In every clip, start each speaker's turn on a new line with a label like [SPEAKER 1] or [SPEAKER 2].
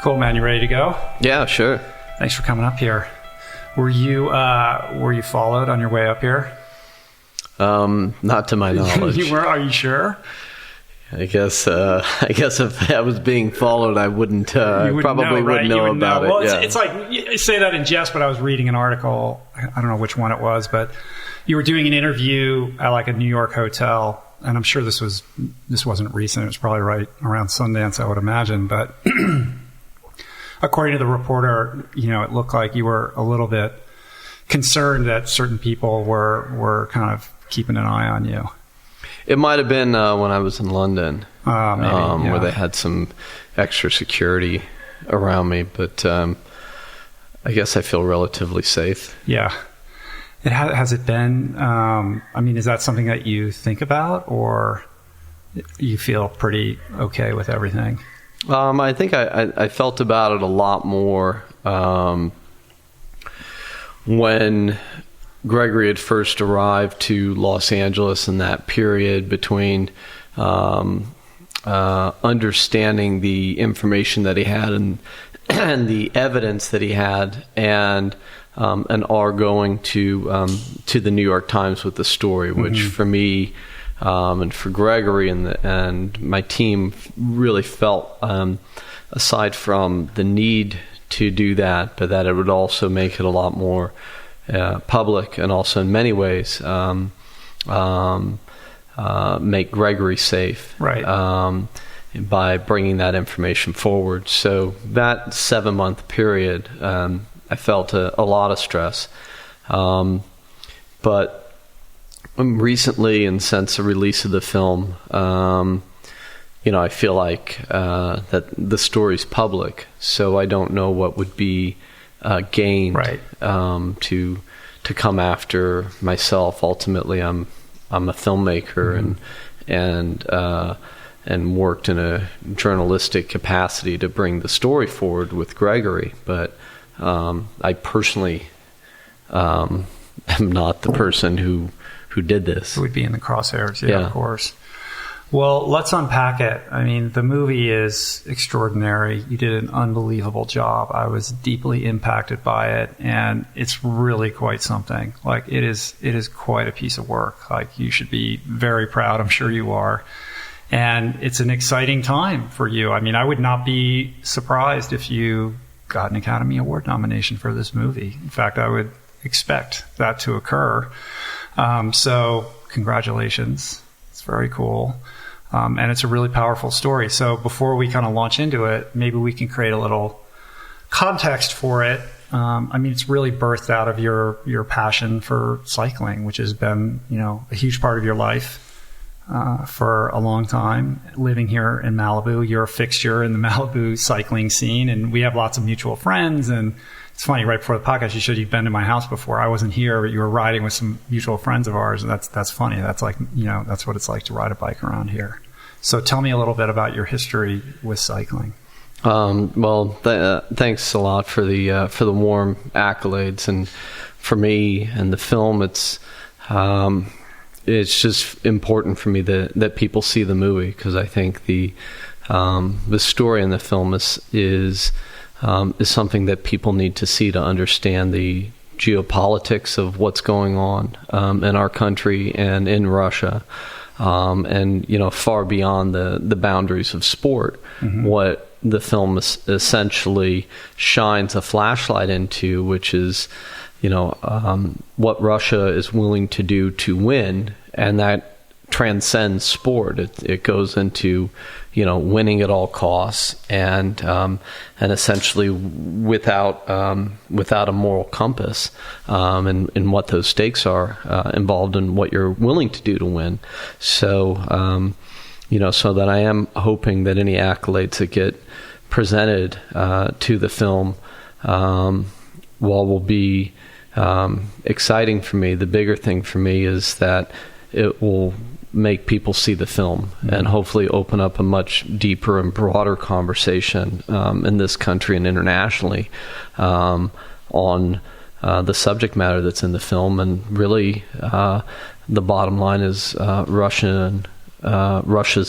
[SPEAKER 1] Cool, man. You ready to go?
[SPEAKER 2] Yeah, sure.
[SPEAKER 1] Thanks for coming up here. Were you followed on your way up here?
[SPEAKER 2] Not to my knowledge.
[SPEAKER 1] You were? Are you sure?
[SPEAKER 2] I guess if I was being followed, I wouldn't. I probably wouldn't know about it.
[SPEAKER 1] Well,
[SPEAKER 2] yeah.
[SPEAKER 1] it's like you say that in jest, but I was reading an article. I don't know which one it was, but you were doing an interview at like a New York hotel, and I'm sure this wasn't recent. It was probably right around Sundance, I would imagine. But according to the reporter, it looked like you were a little bit concerned that certain people were kind of keeping an eye on you.
[SPEAKER 2] It might have been when I was in London,
[SPEAKER 1] maybe,
[SPEAKER 2] where they had some extra security around me. But I guess I feel relatively safe.
[SPEAKER 1] Yeah. Has it been? Is that something that you think about, or you feel pretty okay with everything?
[SPEAKER 2] I think I felt about it a lot more when Gregory had first arrived to Los Angeles in that period between understanding the information that he had and the evidence that he had, and our going to the New York Times with the story, which for me and for Gregory and my team really felt, aside from the need to do that, but that it would also make it a lot more public, and also in many ways make Gregory safe,
[SPEAKER 1] right?
[SPEAKER 2] By bringing that information forward. So that 7-month period, I felt a lot of stress, but recently, and since the release of the film, I feel like that the story's public, so I don't know what would be gained,
[SPEAKER 1] right,
[SPEAKER 2] to come after myself. Ultimately, I'm a filmmaker, and worked in a journalistic capacity to bring the story forward with Gregory. But I personally am not the person who did this.
[SPEAKER 1] It would be in the crosshairs, yeah, of course. Well, let's unpack it. The movie is extraordinary. You did an unbelievable job. I was deeply impacted by it, and it's really quite something. Like, it is quite a piece of work. Like, you should be very proud. I'm sure you are. And it's an exciting time for you. I would not be surprised if you got an Academy Award nomination for this movie. In fact, I would expect that to occur. So congratulations. It's very cool. And it's a really powerful story. So before we kind of launch into it, maybe we can create a little context for it. It's really birthed out of your passion for cycling, which has been, a huge part of your life for a long time. Living here in Malibu, you're a fixture in the Malibu cycling scene, and we have lots of mutual friends. And it's funny, right before the podcast, you said you've been to my house before. I wasn't here, but you were riding with some mutual friends of ours, and that's funny. That's like, that's what it's like to ride a bike around here. So tell me a little bit about your history with cycling. Thanks a lot for the warm accolades, and for me and the film, it's just important for me that people see the movie, because I think the story in the film is something that people need to see to understand the geopolitics of what's going on in our country and in Russia, and far beyond the boundaries of sport. What the film essentially shines a flashlight into, which is what Russia is willing to do to win, and that transcends sport. It goes into winning at all costs, and essentially without a moral compass, and what those stakes are involved in what you're willing to do to win. So so that I am hoping that any accolades that get presented to the film, while will be exciting for me, the bigger thing for me is that it will make people see the film and hopefully open up a much deeper and broader conversation in this country and internationally on the subject matter that's in the film. And really, the bottom line is Russia's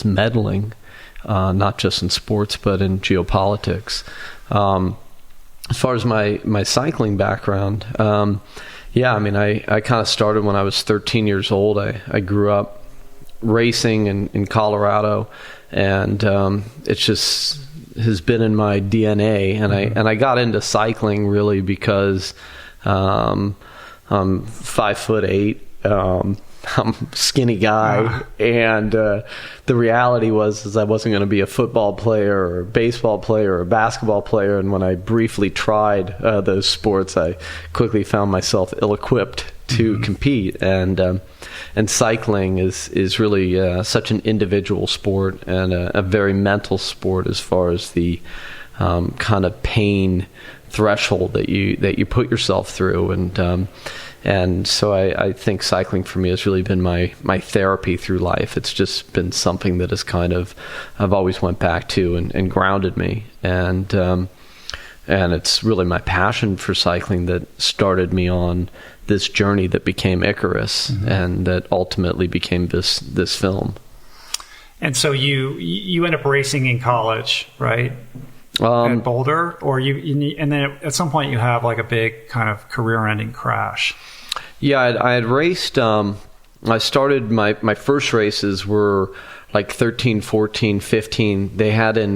[SPEAKER 1] meddling not just in sports, but in geopolitics. As far as my cycling background, yeah, I mean, I kind of started when I was 13 years old. I grew up racing in Colorado, and it just has been in my DNA. And I got into cycling really because I'm 5'8". I'm a skinny guy, and the reality was I wasn't going to be a football player or a baseball player or a basketball player. And when I briefly tried those sports, I quickly found myself ill-equipped to compete. And cycling is really such an individual sport and a very mental sport as far as the kind of pain threshold that you put yourself through. And so I think cycling for me has really been my therapy through life. It's just been something that is I've always went back to and grounded me. And it's really my passion for cycling that started me on this journey that became Icarus, and that ultimately became this film.
[SPEAKER 3] And so you end up racing in college, right? At Boulder, or and then at some point you have like a big kind of career-ending crash.
[SPEAKER 1] Yeah, I had raced. I started my first races were like 13, 14, 15. They had in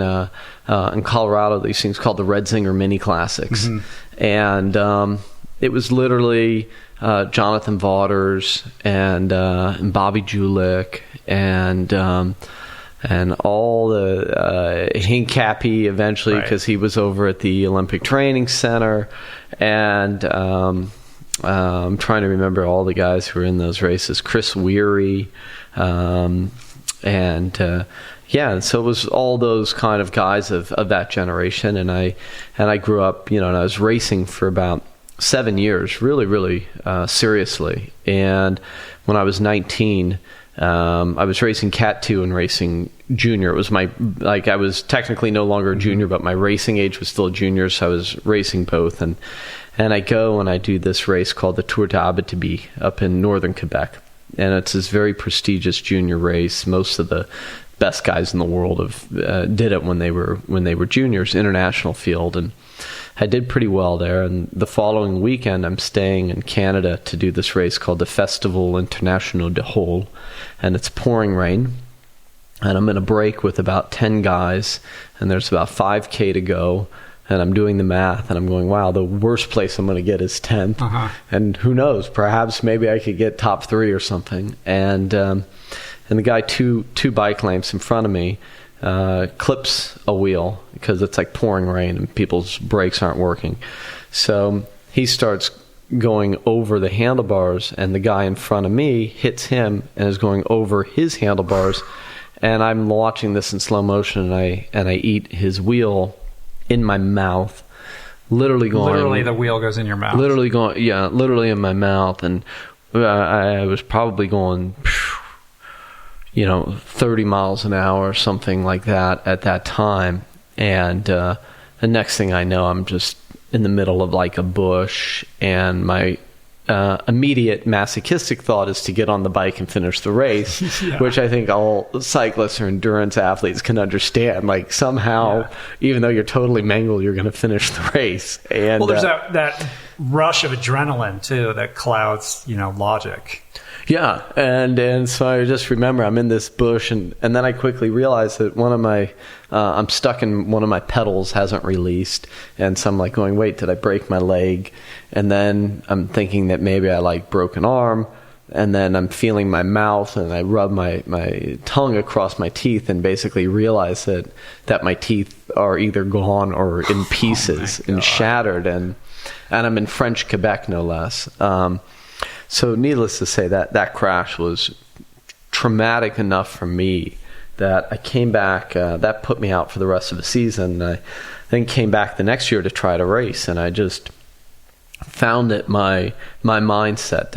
[SPEAKER 1] Colorado these things called the Red Zinger Mini Classics, and it was literally Jonathan Vaughters and Bobby Julich and all the Hincapie eventually, because he was over at the Olympic Training Center, and I'm trying to remember all the guys who were in those races. Chris Weary, and so it was all those kind of guys of that generation, and I grew up, and I was racing for about 7 years, really seriously. And when I was 19, I was racing Cat 2 and racing junior. It was I was technically no longer a junior, but my racing age was still a junior, so I was racing both. And I go and I do this race called the Tour d'Abitibi up in northern Quebec. And it's this very prestigious junior race. Most of the best guys in the world did it when they were juniors, international field. And I did pretty well there. And the following weekend, I'm staying in Canada to do this race called the Festival International de Hole. And it's pouring rain. And I'm in a break with about 10 guys. And there's about 5K to go. And I'm doing the math, and I'm going, wow, the worst place I'm going to get is 10th. And who knows, perhaps maybe I could get top 3 or something. And the guy two bike lengths in front of me clips a wheel because it's like pouring rain and people's brakes aren't working. So he starts going over the handlebars, and the guy in front of me hits him and is going over his handlebars. And I'm watching this in slow motion, and I eat his wheel in my mouth, literally the wheel goes in your mouth, literally in my mouth. And I was probably going 30 miles an hour or something like that at that time. And the next thing I know, I'm just in the middle of like a bush, and my immediate masochistic thought is to get on the bike and finish the race, which I think all cyclists or endurance athletes can understand. Like somehow, even though you're totally mangled, you're going to finish the race. And
[SPEAKER 3] there's that rush of adrenaline too that clouds, logic.
[SPEAKER 1] Yeah, and so I just remember I'm in this bush, and then I quickly realized that one of my I'm stuck in one of my pedals hasn't released, and so I'm like going, wait, did I break my leg? And then I'm thinking that maybe I broke an arm, and then I'm feeling my mouth, and I rub my tongue across my teeth, and basically realize that my teeth are either gone or in pieces and shattered, and I'm in French Quebec, no less. So needless to say, that crash was traumatic enough for me that I came back. That put me out for the rest of the season. I then came back the next year to try to race, and I just found that my mindset,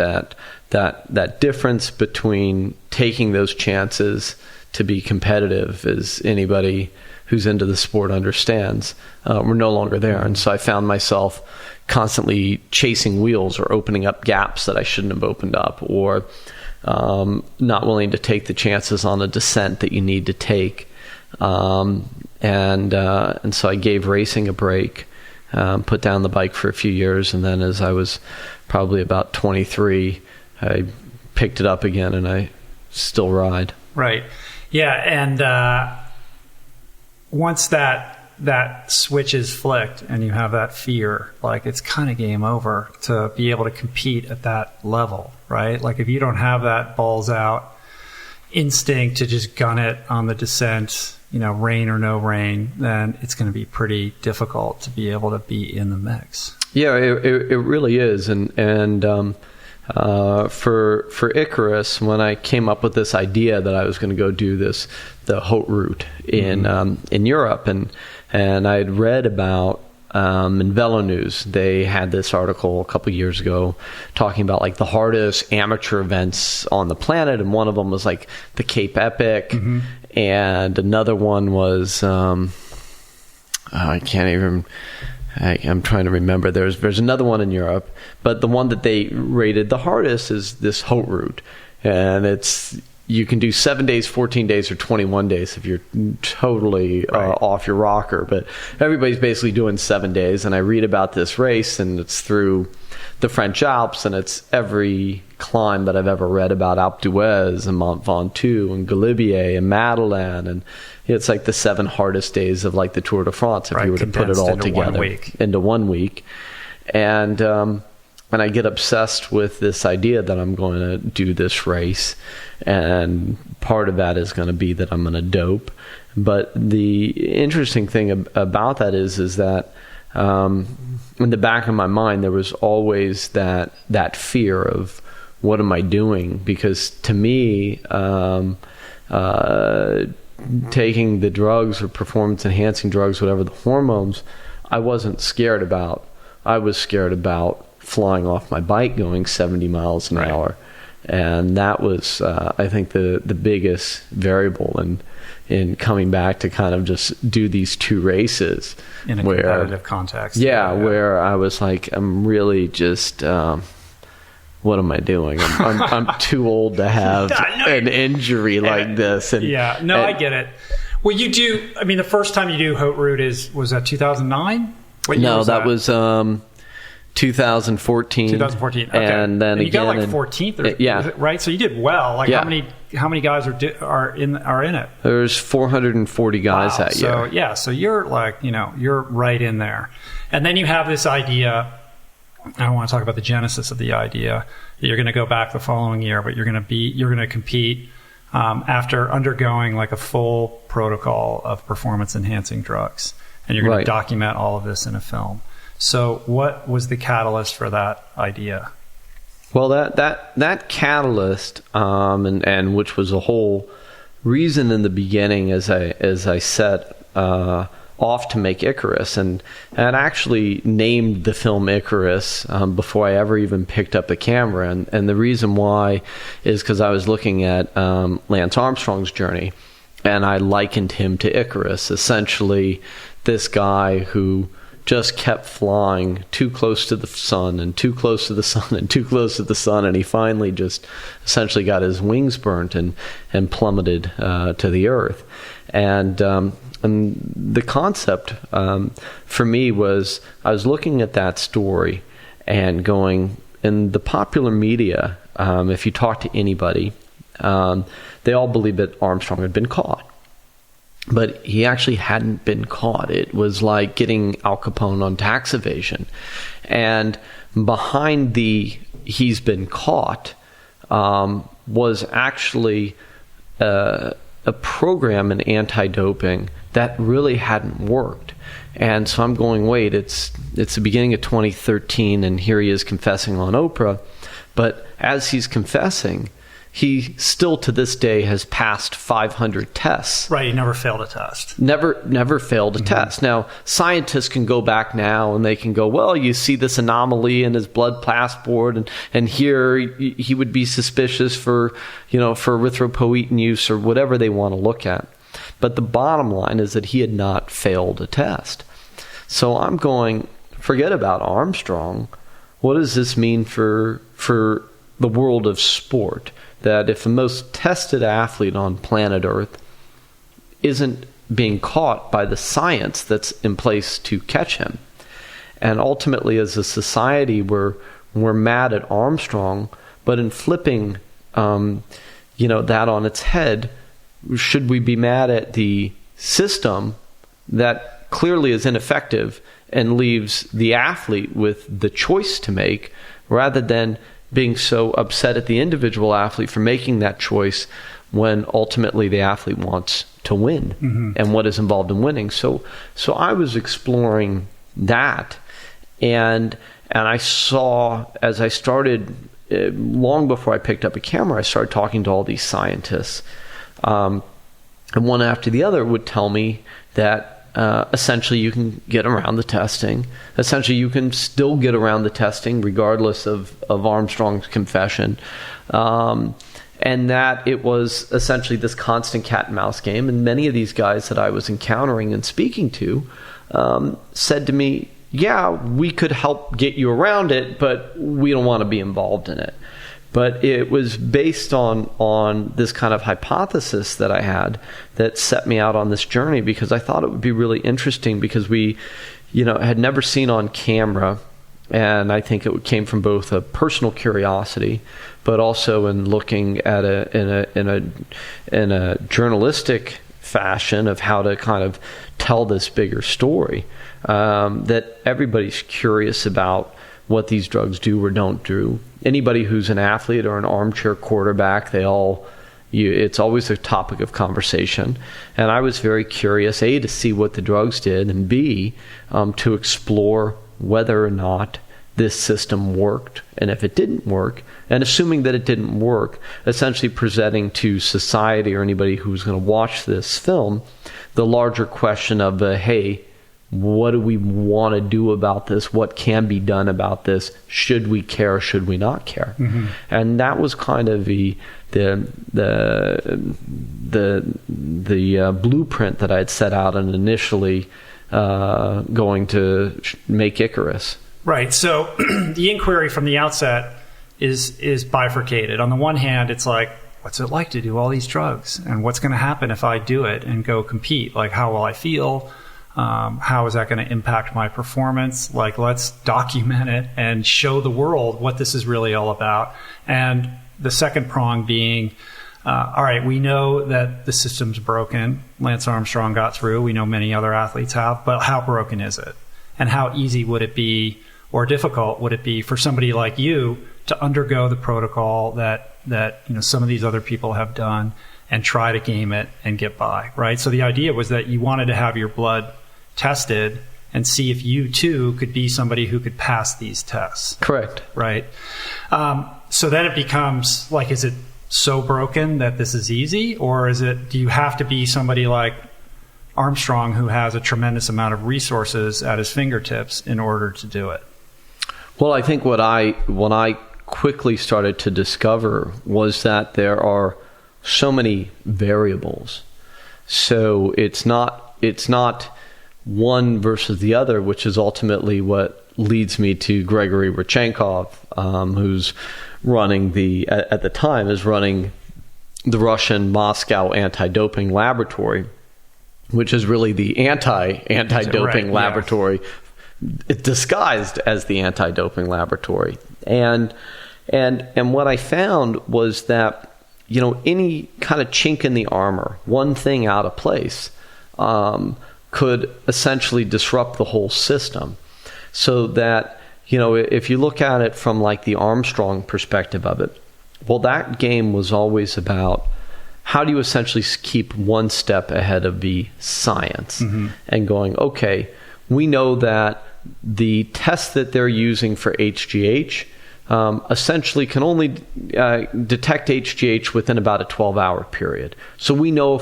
[SPEAKER 1] that difference between taking those chances to be competitive, as anybody who's into the sport understands, were no longer there. And so I found myself constantly chasing wheels or opening up gaps that I shouldn't have opened up, or not willing to take the chances on a descent that you need to take.
[SPEAKER 2] And so I gave racing a break, put down the bike for a few years, and then as I was probably about 23, I picked it up again, and I still ride.
[SPEAKER 3] Right. Yeah, and once that switch is flicked and you have that fear, like, it's kind of game over to be able to compete at that level, right? Like, if you don't have that balls out instinct to just gun it on the descent, rain or no rain, then it's going to be pretty difficult to be able to be in the mix.
[SPEAKER 2] Yeah, it really is. And for Icarus, when I came up with this idea that I was going to go do the Haute route in Europe, and I had read about in Velo News, they had this article a couple years ago talking about like the hardest amateur events on the planet, and one of them was like the Cape Epic, and another one was I'm trying to remember. There's another one in Europe, but the one that they rated the hardest is this Haute route, and you can do 7 days, 14 days, or 21 days if you're totally off your rocker. But everybody's basically doing 7 days. And I read about this race, and it's through the French Alps, and it's every climb that I've ever read about: Alpe d'Huez and Mont Ventoux and Galibier and Madeleine, and it's like the 7 hardest days of like the Tour de France if you were to put it all together into 1 week. And I get obsessed with this idea that I'm going to do this race, and part of that is going to be that I'm going to dope. But the interesting thing about that is that in the back of my mind there was always that fear of, what am I doing? Because to me, taking the drugs or performance enhancing drugs, whatever the hormones, I wasn't scared about. I was scared about flying off my bike going 70 miles an hour. And that was, I think, the biggest variable in coming back to kind of just do these 2 races.
[SPEAKER 3] In a competitive context.
[SPEAKER 2] Yeah, where I was like, I'm really just... what am I doing? I'm too old to have an injury like this. And,
[SPEAKER 3] I get it. Well, you do. I mean, the first time you do Haute route was that 2009?
[SPEAKER 2] No, that was 2014.
[SPEAKER 3] 2014. Okay.
[SPEAKER 2] And then
[SPEAKER 3] you got like 14th, right? So you did well. Like how many guys are in it?
[SPEAKER 2] There's 440 guys that year.
[SPEAKER 3] So you're like, you're right in there. And then you have this idea. I don't want to talk about the genesis of the idea that you're going to go back the following year, but you're going to compete after undergoing like a full protocol of performance enhancing drugs, and you're going to document all of this in a film. So what was the catalyst for that idea?
[SPEAKER 2] Well, that catalyst, and which was a whole reason in the beginning, as I set off to make Icarus, and I'd actually named the film Icarus before I ever even picked up the camera, and the reason why is because I was looking at Lance Armstrong's journey, and I likened him to Icarus, essentially this guy who just kept flying too close to the sun and too close to the sun and too close to the sun, and he finally just essentially got his wings burnt and plummeted to the earth. And the concept for me was, I was looking at that story and going, in the popular media, if you talk to anybody, they all believe that Armstrong had been caught. But he actually hadn't been caught. It was like getting Al Capone on tax evasion. And behind the "he's been caught" was actually a program in anti-doping that really hadn't worked. And so I'm going, wait, it's the beginning of 2013, and here he is confessing on Oprah. But as he's confessing, he still to this day has passed 500 tests.
[SPEAKER 3] Right, he never failed a test.
[SPEAKER 2] Never failed a test. Now, scientists can go back now and they can go, well, you see this anomaly in his blood passport, and here he would be suspicious for erythropoietin use or whatever they want to look at. But the bottom line is that he had not failed a test. So I'm going, forget about Armstrong. What does this mean for the world of sport? That if the most tested athlete on planet Earth isn't being caught by the science that's in place to catch him. And ultimately, as a society, we're mad at Armstrong, but in flipping, that on its head, should we be mad at the system that clearly is ineffective and leaves the athlete with the choice to make, rather than being so upset at the individual athlete for making that choice when ultimately the athlete wants to win and what is involved in winning? So I was exploring that, and I saw, as I started, long before I picked up a camera, I started talking to all these scientists, and one after the other would tell me that essentially you can get around the testing. Essentially, you can still get around the testing regardless of Armstrong's confession. And that it was essentially this constant cat and mouse game. And many of these guys that I was encountering and speaking to said to me, yeah, we could help get you around it, but we don't want to be involved in it. But it was based on this kind of hypothesis that I had that set me out on this journey, because I thought it would be really interesting, because we, had never seen on camera, and I think it came from both a personal curiosity, but also in looking at in a journalistic fashion of how to kind of tell this bigger story, that everybody's curious about what these drugs do or don't do. Anybody who's an athlete or an armchair quarterback, it's always a topic of conversation. And I was very curious, A, to see what the drugs did, and B, to explore whether or not this system worked. And if it didn't work, and assuming that it didn't work, essentially presenting to society or anybody who's going to watch this film the larger question of, hey, what do we want to do about this? What can be done about this? Should we care? Should we not care? And that was kind of the blueprint that I had set out and initially going to make Icarus.
[SPEAKER 3] Right. So the inquiry from the outset is bifurcated. On the one hand, it's like, what's it like to do all these drugs? And what's going to happen if I do it and go compete? Like, how will I feel? How is that going to impact my performance? Like, let's document it and show the world what this is really all about. And the second prong being, all right, we know that the system's broken. Lance Armstrong got through. We know many other athletes have. But how broken is it? And how easy would it be, or difficult would it be, for somebody like you to undergo the protocol that some of these other people have done and try to game it and get by, right? So the idea was that you wanted to have your blood tested and see if you too could be somebody who could pass these tests.
[SPEAKER 2] Correct.
[SPEAKER 3] Right. So then it becomes like, is it so broken that this is easy, or do you have to be somebody like Armstrong who has a tremendous amount of resources at his fingertips in order to do it?
[SPEAKER 2] Well, I think when I quickly started to discover was that there are so many variables. So it's not one versus the other, which is ultimately what leads me to Gregory Rodchenkov, who's running at the time is running the Russian Moscow anti-doping laboratory, which is really the anti-doping laboratory, disguised as the anti-doping laboratory. And what I found was that, any kind of chink in the armor, one thing out of place, could essentially disrupt the whole system. So that, if you look at it from like the Armstrong perspective of it, well, that game was always about how do you essentially keep one step ahead of the science and going, okay, we know that the test that they're using for HGH essentially can only detect HGH within about a 12-hour period. So we know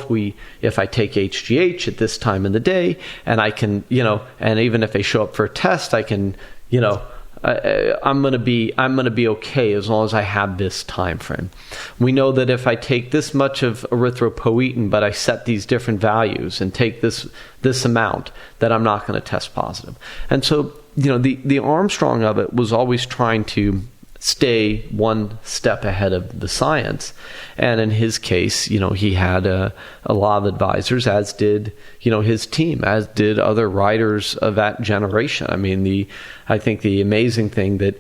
[SPEAKER 2] if I take HGH at this time in the day, and I can, and even if they show up for a test, I can, I'm going to be okay as long as I have this time frame. We know that if I take this much of erythropoietin, but I set these different values and take this amount, that I'm not going to test positive. And so, the Armstrong of it was always trying to stay one step ahead of the science. And in his case, he had a lot of advisors, as did, his team, as did other writers of that generation. I mean, I think the amazing thing that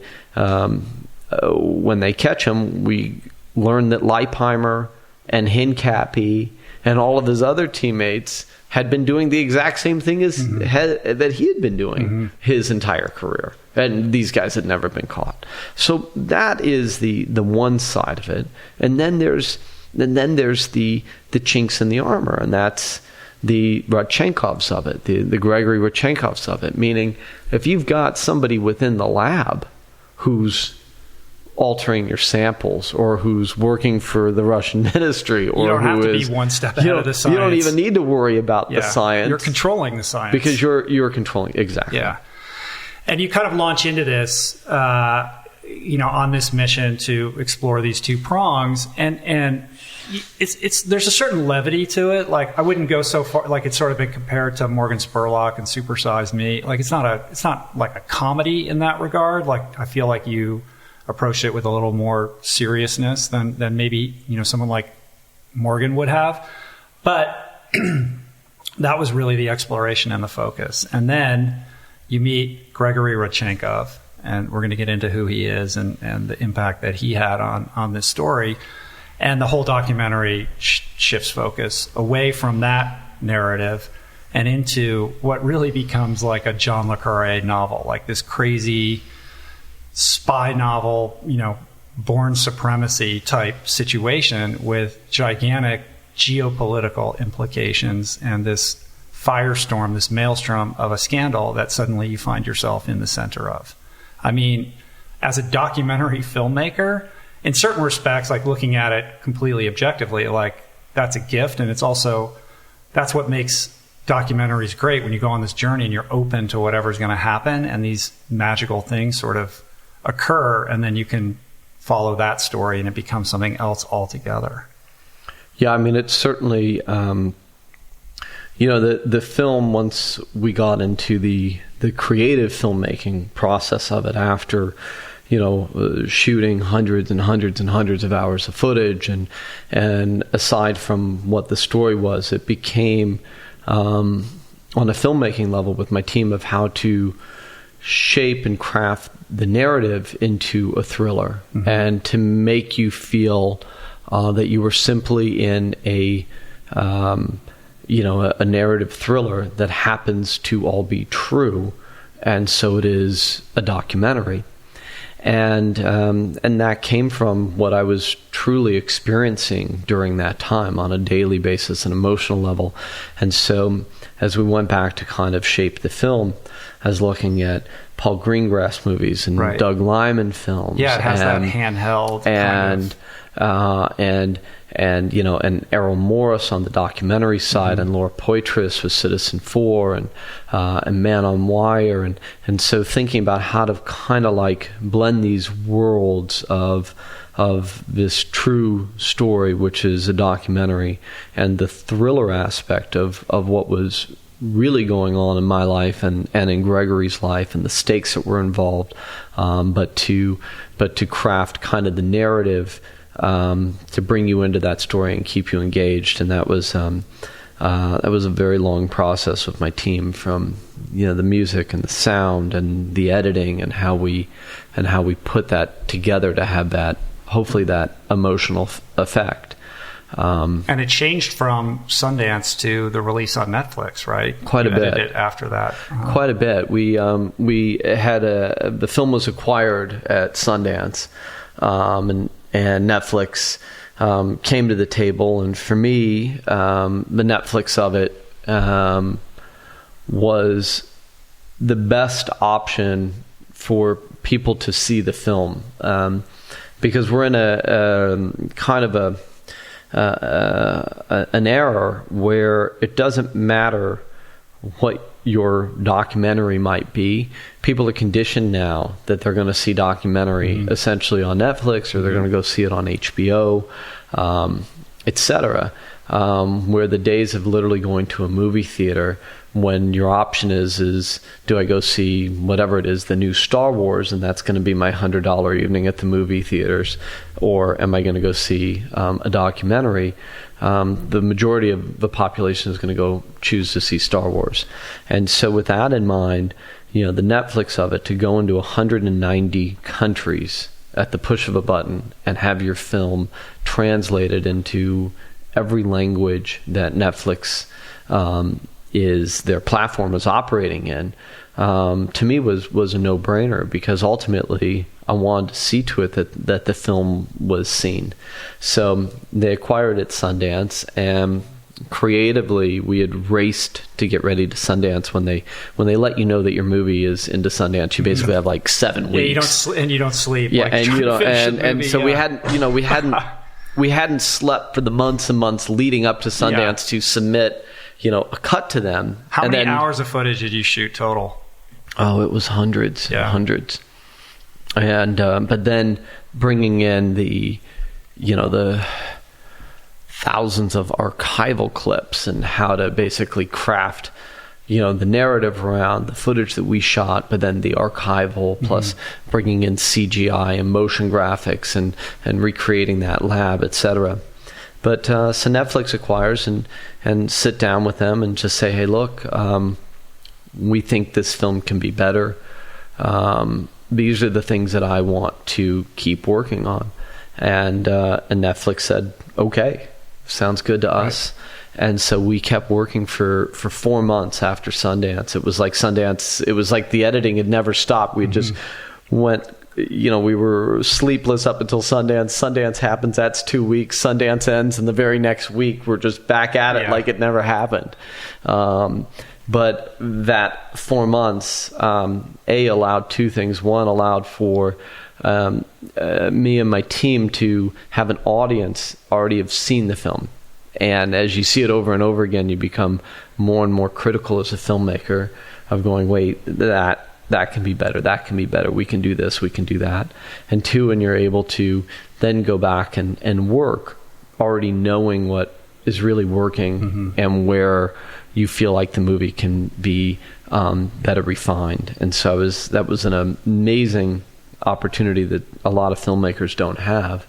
[SPEAKER 2] when they catch him, we learn that Leipheimer and Hincapie and all of his other teammates had been doing the exact same thing as that he had been doing his entire career. And these guys had never been caught. So that is the one side of it. And then there's the chinks in the armor, and that's the Rodchenkovs of it, the Gregory Rodchenkovs of it. Meaning, if you've got somebody within the lab who's altering your samples, or who's working for the Russian ministry, or
[SPEAKER 3] you don't have to be one step ahead of the science.
[SPEAKER 2] You don't even need to worry about the science.
[SPEAKER 3] You're controlling the science.
[SPEAKER 2] Because you're controlling, exactly.
[SPEAKER 3] Yeah. And you kind of launch into this, on this mission to explore these two prongs, and there's a certain levity to it. Like, I wouldn't go so far. Like, it's sort of been compared to Morgan Spurlock and Super Size Me. Like, it's not like a comedy in that regard. Like, I feel like you approached it with a little more seriousness than maybe someone like Morgan would have. But that was really the exploration and the focus. And then you meet Gregory Rodchenkov, and we're going to get into who he is and the impact that he had on this story. And the whole documentary shifts focus away from that narrative and into what really becomes like a John le Carré novel, like this crazy spy novel, born supremacy type situation with gigantic geopolitical implications and this firestorm, this maelstrom of a scandal that suddenly you find yourself in the center of. I mean, as a documentary filmmaker, in certain respects, like looking at it completely objectively, like that's a gift. And it's also, that's what makes documentaries great, when you go on this journey and you're open to whatever's going to happen and these magical things sort of occur, and then you can follow that story and it becomes something else altogether.
[SPEAKER 2] Yeah, I mean, it's certainly, the film, once we got into the creative filmmaking process of it, after, shooting hundreds and hundreds and hundreds of hours of footage, and aside from what the story was, it became, on a filmmaking level with my team, of how to shape and craft the narrative into a thriller, and to make you feel that you were simply in a narrative thriller that happens to all be true, and so it is a documentary. And that came from what I was truly experiencing during that time on a daily basis, an emotional level. And so as we went back to kind of shape the film, I was looking at Paul Greengrass movies and Doug Liman films.
[SPEAKER 3] Yeah, it has that handheld
[SPEAKER 2] and Errol Morris on the documentary side, and Laura Poitras with Citizen4, and Man on Wire, and so thinking about how to kind of like blend these worlds of this true story, which is a documentary, and the thriller aspect of what was really going on in my life and in Gregory's life, and the stakes that were involved, but to craft kind of the narrative to bring you into that story and keep you engaged. And that was a very long process with my team, from the music and the sound and the editing and how we put that together to have that, hopefully, that emotional effect.
[SPEAKER 3] And it changed from Sundance to the release on Netflix, right?
[SPEAKER 2] Quite a bit.
[SPEAKER 3] Edited after that.
[SPEAKER 2] Quite a bit. We had the film was acquired at Sundance, and Netflix came to the table, and for me, the Netflix of it was the best option for people to see the film, because we're in a kind of an era where it doesn't matter what your documentary might be. People are conditioned now that they're going to see documentary essentially on Netflix, or they're going to go see it on HBO, etc.
[SPEAKER 1] where the days of literally going to a movie theater when your option is do I go see whatever it is, the new Star Wars, and that's going to be my $100 evening at the movie theaters, or am I going to go see a documentary? The majority of the population is going to go choose to see Star Wars. And so with that in mind, the Netflix of it, to go into 190 countries at the push of a button and have your film translated into every language that Netflix their platform is operating in, to me was a no-brainer, because ultimately I wanted to see to it that the film was seen. So they acquired it at Sundance, and creatively we had raced to get ready to Sundance. When they let you know that your movie is into Sundance, you basically have like 7 weeks.
[SPEAKER 3] You don't sleep.
[SPEAKER 1] Yeah, and so we hadn't slept for the months and months leading up to Sundance to submit a cut to them.
[SPEAKER 3] How many hours of footage did you shoot total?
[SPEAKER 1] Oh, it was hundreds. And but then bringing in the thousands of archival clips and how to basically craft the narrative around the footage that we shot, but then the archival plus bringing in CGI and motion graphics and recreating that lab, etc. But so Netflix acquires and sit down with them and just say, hey, look, we think this film can be better. These are the things that I want to keep working on. And Netflix said, okay, sounds good to us. And so we kept working for 4 months after Sundance. It was like Sundance, it was like the editing had never stopped. We just went, we were sleepless up until Sundance. Sundance happens, that's 2 weeks. Sundance ends, and the very next week we're just back at it like it never happened. But that 4 months, allowed two things. One, allowed for me and my team to have an audience already have seen the film. And as you see it over and over again, you become more and more critical as a filmmaker of going, wait, that can be better, that can be better, we can do this, we can do that. And two, and you're able to then go back and work already knowing what is really working and where you feel like the movie can be better refined. And so that was an amazing opportunity that a lot of filmmakers don't have,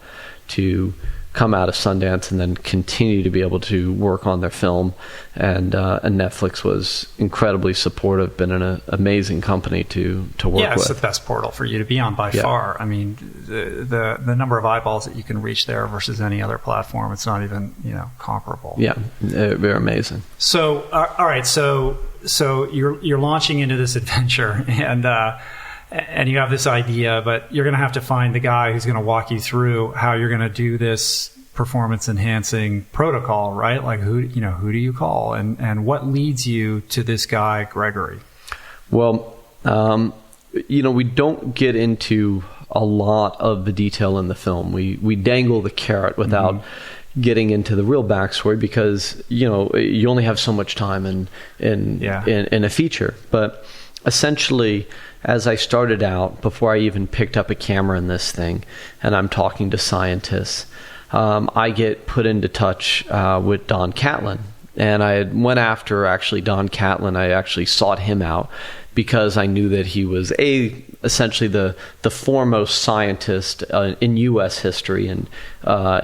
[SPEAKER 1] to come out of Sundance and then continue to be able to work on their film. And Netflix was incredibly supportive, been an amazing company to work with.
[SPEAKER 3] Yeah, it's the best portal for you to be on by far. I mean, the number of eyeballs that you can reach there versus any other platform, it's not even comparable.
[SPEAKER 1] Yeah, they're amazing.
[SPEAKER 3] So all right, so you're launching into this adventure, and you have this idea, but you're going to have to find the guy who's going to walk you through how you're going to do this performance enhancing protocol, right? Like who do you call, and what leads you to this guy, Gregory?
[SPEAKER 1] Well, we don't get into a lot of the detail in the film. We dangle the carrot without getting into the real backstory, because you only have so much time in a feature. But essentially, as I started out, before I even picked up a camera in this thing, and I'm talking to scientists, I get put into touch with Don Catlin. And I went after Don Catlin. I actually sought him out because I knew that he was essentially the foremost scientist in U.S. history and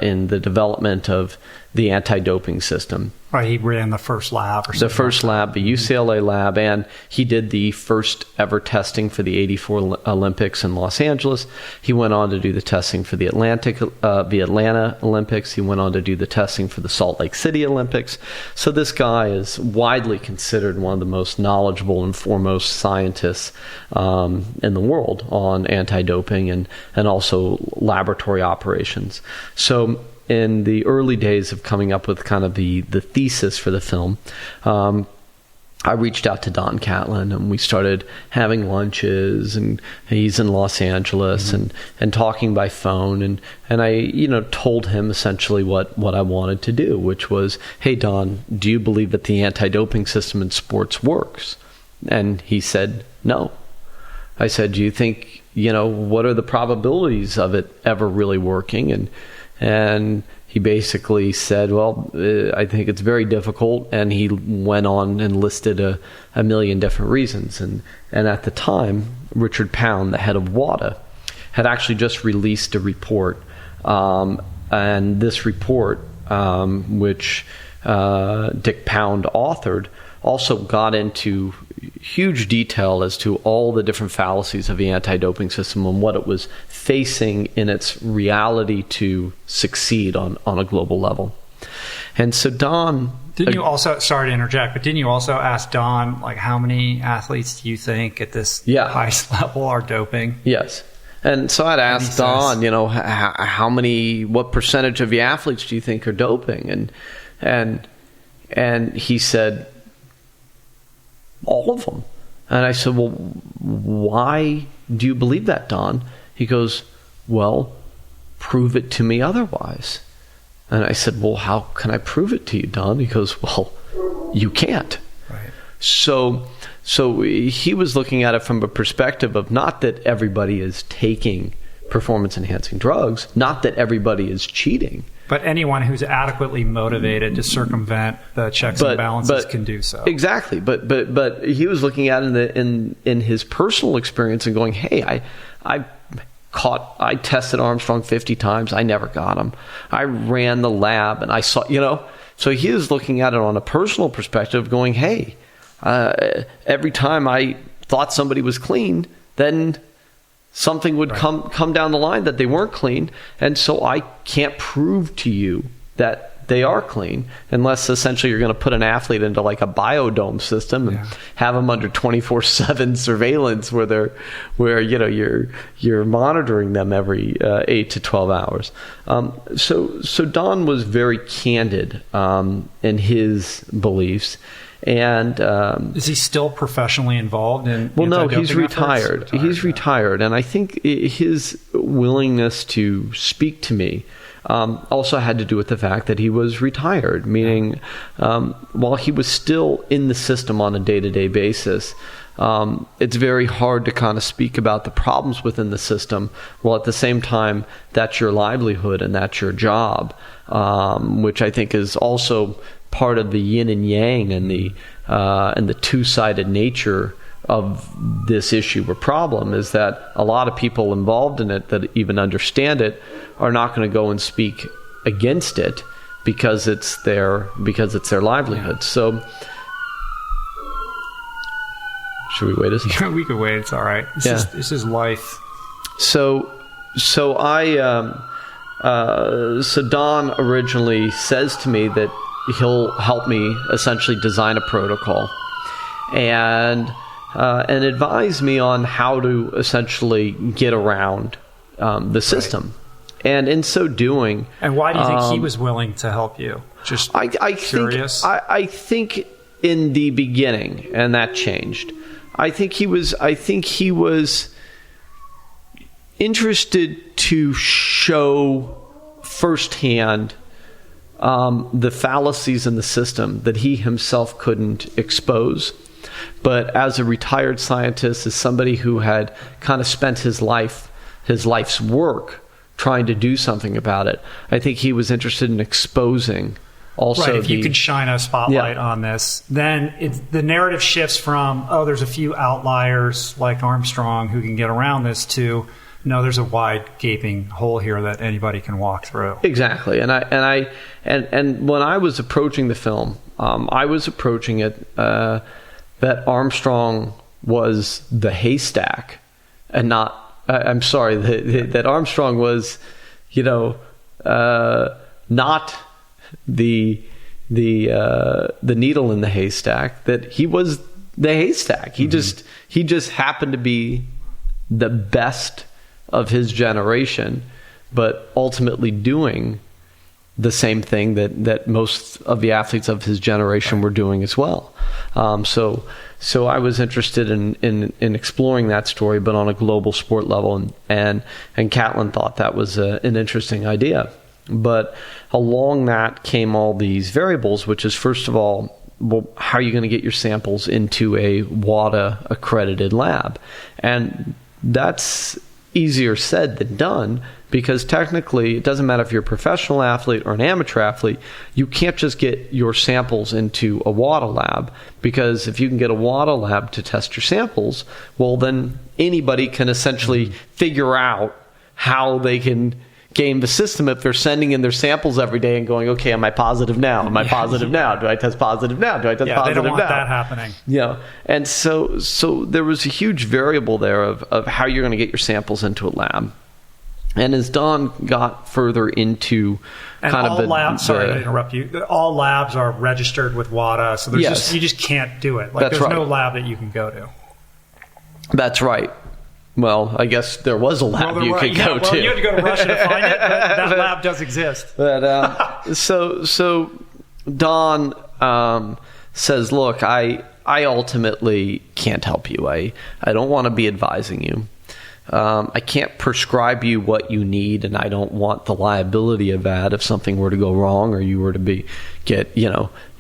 [SPEAKER 1] in the development of the anti-doping system.
[SPEAKER 3] Right, he ran the first lab.
[SPEAKER 1] The first lab, the UCLA lab, and he did the first ever testing for the '84 Olympics in Los Angeles. He went on to do the testing for the Atlanta Olympics. He went on to do the testing for the Salt Lake City Olympics. So this guy is widely considered one of the most knowledgeable and foremost scientists in the world on anti-doping and also laboratory operations. So in the early days of coming up with kind of the thesis for the film, I reached out to Don Catlin, and we started having lunches, and he's in Los Angeles, and talking by phone, and I told him essentially what I wanted to do, which was, hey Don, do you believe that the anti-doping system in sports works? And he said no. I said, do you think, what are the probabilities of it ever really working? And
[SPEAKER 2] he basically said, well, I think it's very difficult, and he went on and listed a million different reasons. And at the time, Richard Pound, the head of WADA, had actually just released a report, and this report, which Dick Pound authored, also got into huge detail as to all the different fallacies of the anti-doping system and what it was facing in its reality to succeed on a global level. And so Don...
[SPEAKER 3] Didn't you also, sorry to interject, but didn't you also ask Don, like, how many athletes do you think at this highest level are doping?
[SPEAKER 2] Yes. And so I'd ask Don, you know, what percentage of the athletes do you think are doping? And he said, all of them. And I said, well, why do you believe that, Don? He goes, well, prove it to me otherwise. And I said, well, how can I prove it to you, Don? He goes, well, you can't.
[SPEAKER 3] Right.
[SPEAKER 2] So he was looking at it from a perspective of not that everybody is taking performance-enhancing drugs, not that everybody is cheating.
[SPEAKER 3] But anyone who's adequately motivated to circumvent the checks and balances can do so.
[SPEAKER 2] Exactly. But he was looking at it in his personal experience and going, hey, I tested Armstrong 50 times. I never got him. I ran the lab and I saw, you know. So he was looking at it on a personal perspective going, hey, every time I thought somebody was clean, then something would come down the line that they weren't clean, and so I can't prove to you that they are clean unless essentially you're going to put an athlete into like a biodome system and have them under 24/7 surveillance where you know you're monitoring them every 8 to 12 hours. So Don was very candid in his beliefs. And
[SPEAKER 3] is he still professionally involved in?
[SPEAKER 2] Well, no, he's retired. He's retired, and I think his willingness to speak to me also had to do with the fact that he was retired. Meaning, while he was still in the system on a day-to-day basis, it's very hard to kind of speak about the problems within the system, while at the same time that's your livelihood and that's your job, which I think is also part of the yin and yang and the two-sided nature of this issue or problem, is that a lot of people involved in it that even understand it are not going to go and speak against it because it's their livelihood. So should we wait a second?
[SPEAKER 3] We could wait. It's all right. This is life.
[SPEAKER 2] So Don originally says to me that he'll help me essentially design a protocol and advise me on how to essentially get around the system. Right. And in so doing...
[SPEAKER 3] And why do you think he was willing to help you? Just curious?
[SPEAKER 2] I think in the beginning, and that changed, I think he was interested to show firsthand the fallacies in the system that he himself couldn't expose. But as a retired scientist, as somebody who had kind of spent his life's work trying to do something about it, I think he was interested in exposing also.
[SPEAKER 3] Right, if you could shine a spotlight on this, then the narrative shifts from, oh, there's a few outliers like Armstrong who can get around this, to, no, there's a wide gaping hole here that anybody can walk through.
[SPEAKER 2] Exactly. And when I was approaching the film, I was approaching it that Armstrong was the haystack and not, I'm sorry, that Armstrong was, not the needle in the haystack, that he was the haystack. He just happened to be the best of his generation, but ultimately doing the same thing that most of the athletes of his generation were doing as well. So I was interested in exploring that story, but on a global sport level, and Catlin thought that was an interesting idea. But along that came all these variables, which is, first of all, well, how are you going to get your samples into a WADA accredited lab? And that's easier said than done, because technically it doesn't matter if you're a professional athlete or an amateur athlete, you can't just get your samples into a WADA lab, because if you can get a WADA lab to test your samples, well, then anybody can essentially figure out how they can game the system if they're sending in their samples every day and going, okay, am I positive now? Am I positive now? Do I test positive now? Do I test positive now?
[SPEAKER 3] They don't want that happening.
[SPEAKER 2] Yeah. And so there was a huge variable there of how you're going to get your samples into a lab. And as Don got further into kind of the
[SPEAKER 3] labs, sorry to interrupt you, all labs are registered with WADA, so there's you just can't do it. Like, there's no lab that you can go to.
[SPEAKER 2] That's right. Well, I guess there was a lab you could go to.
[SPEAKER 3] You had to go to Russia to find it, but that lab does exist.
[SPEAKER 2] But so Don says, look, I ultimately can't help you. I don't want to be advising you. I can't prescribe you what you need, and I don't want the liability of that if something were to go wrong or you were to get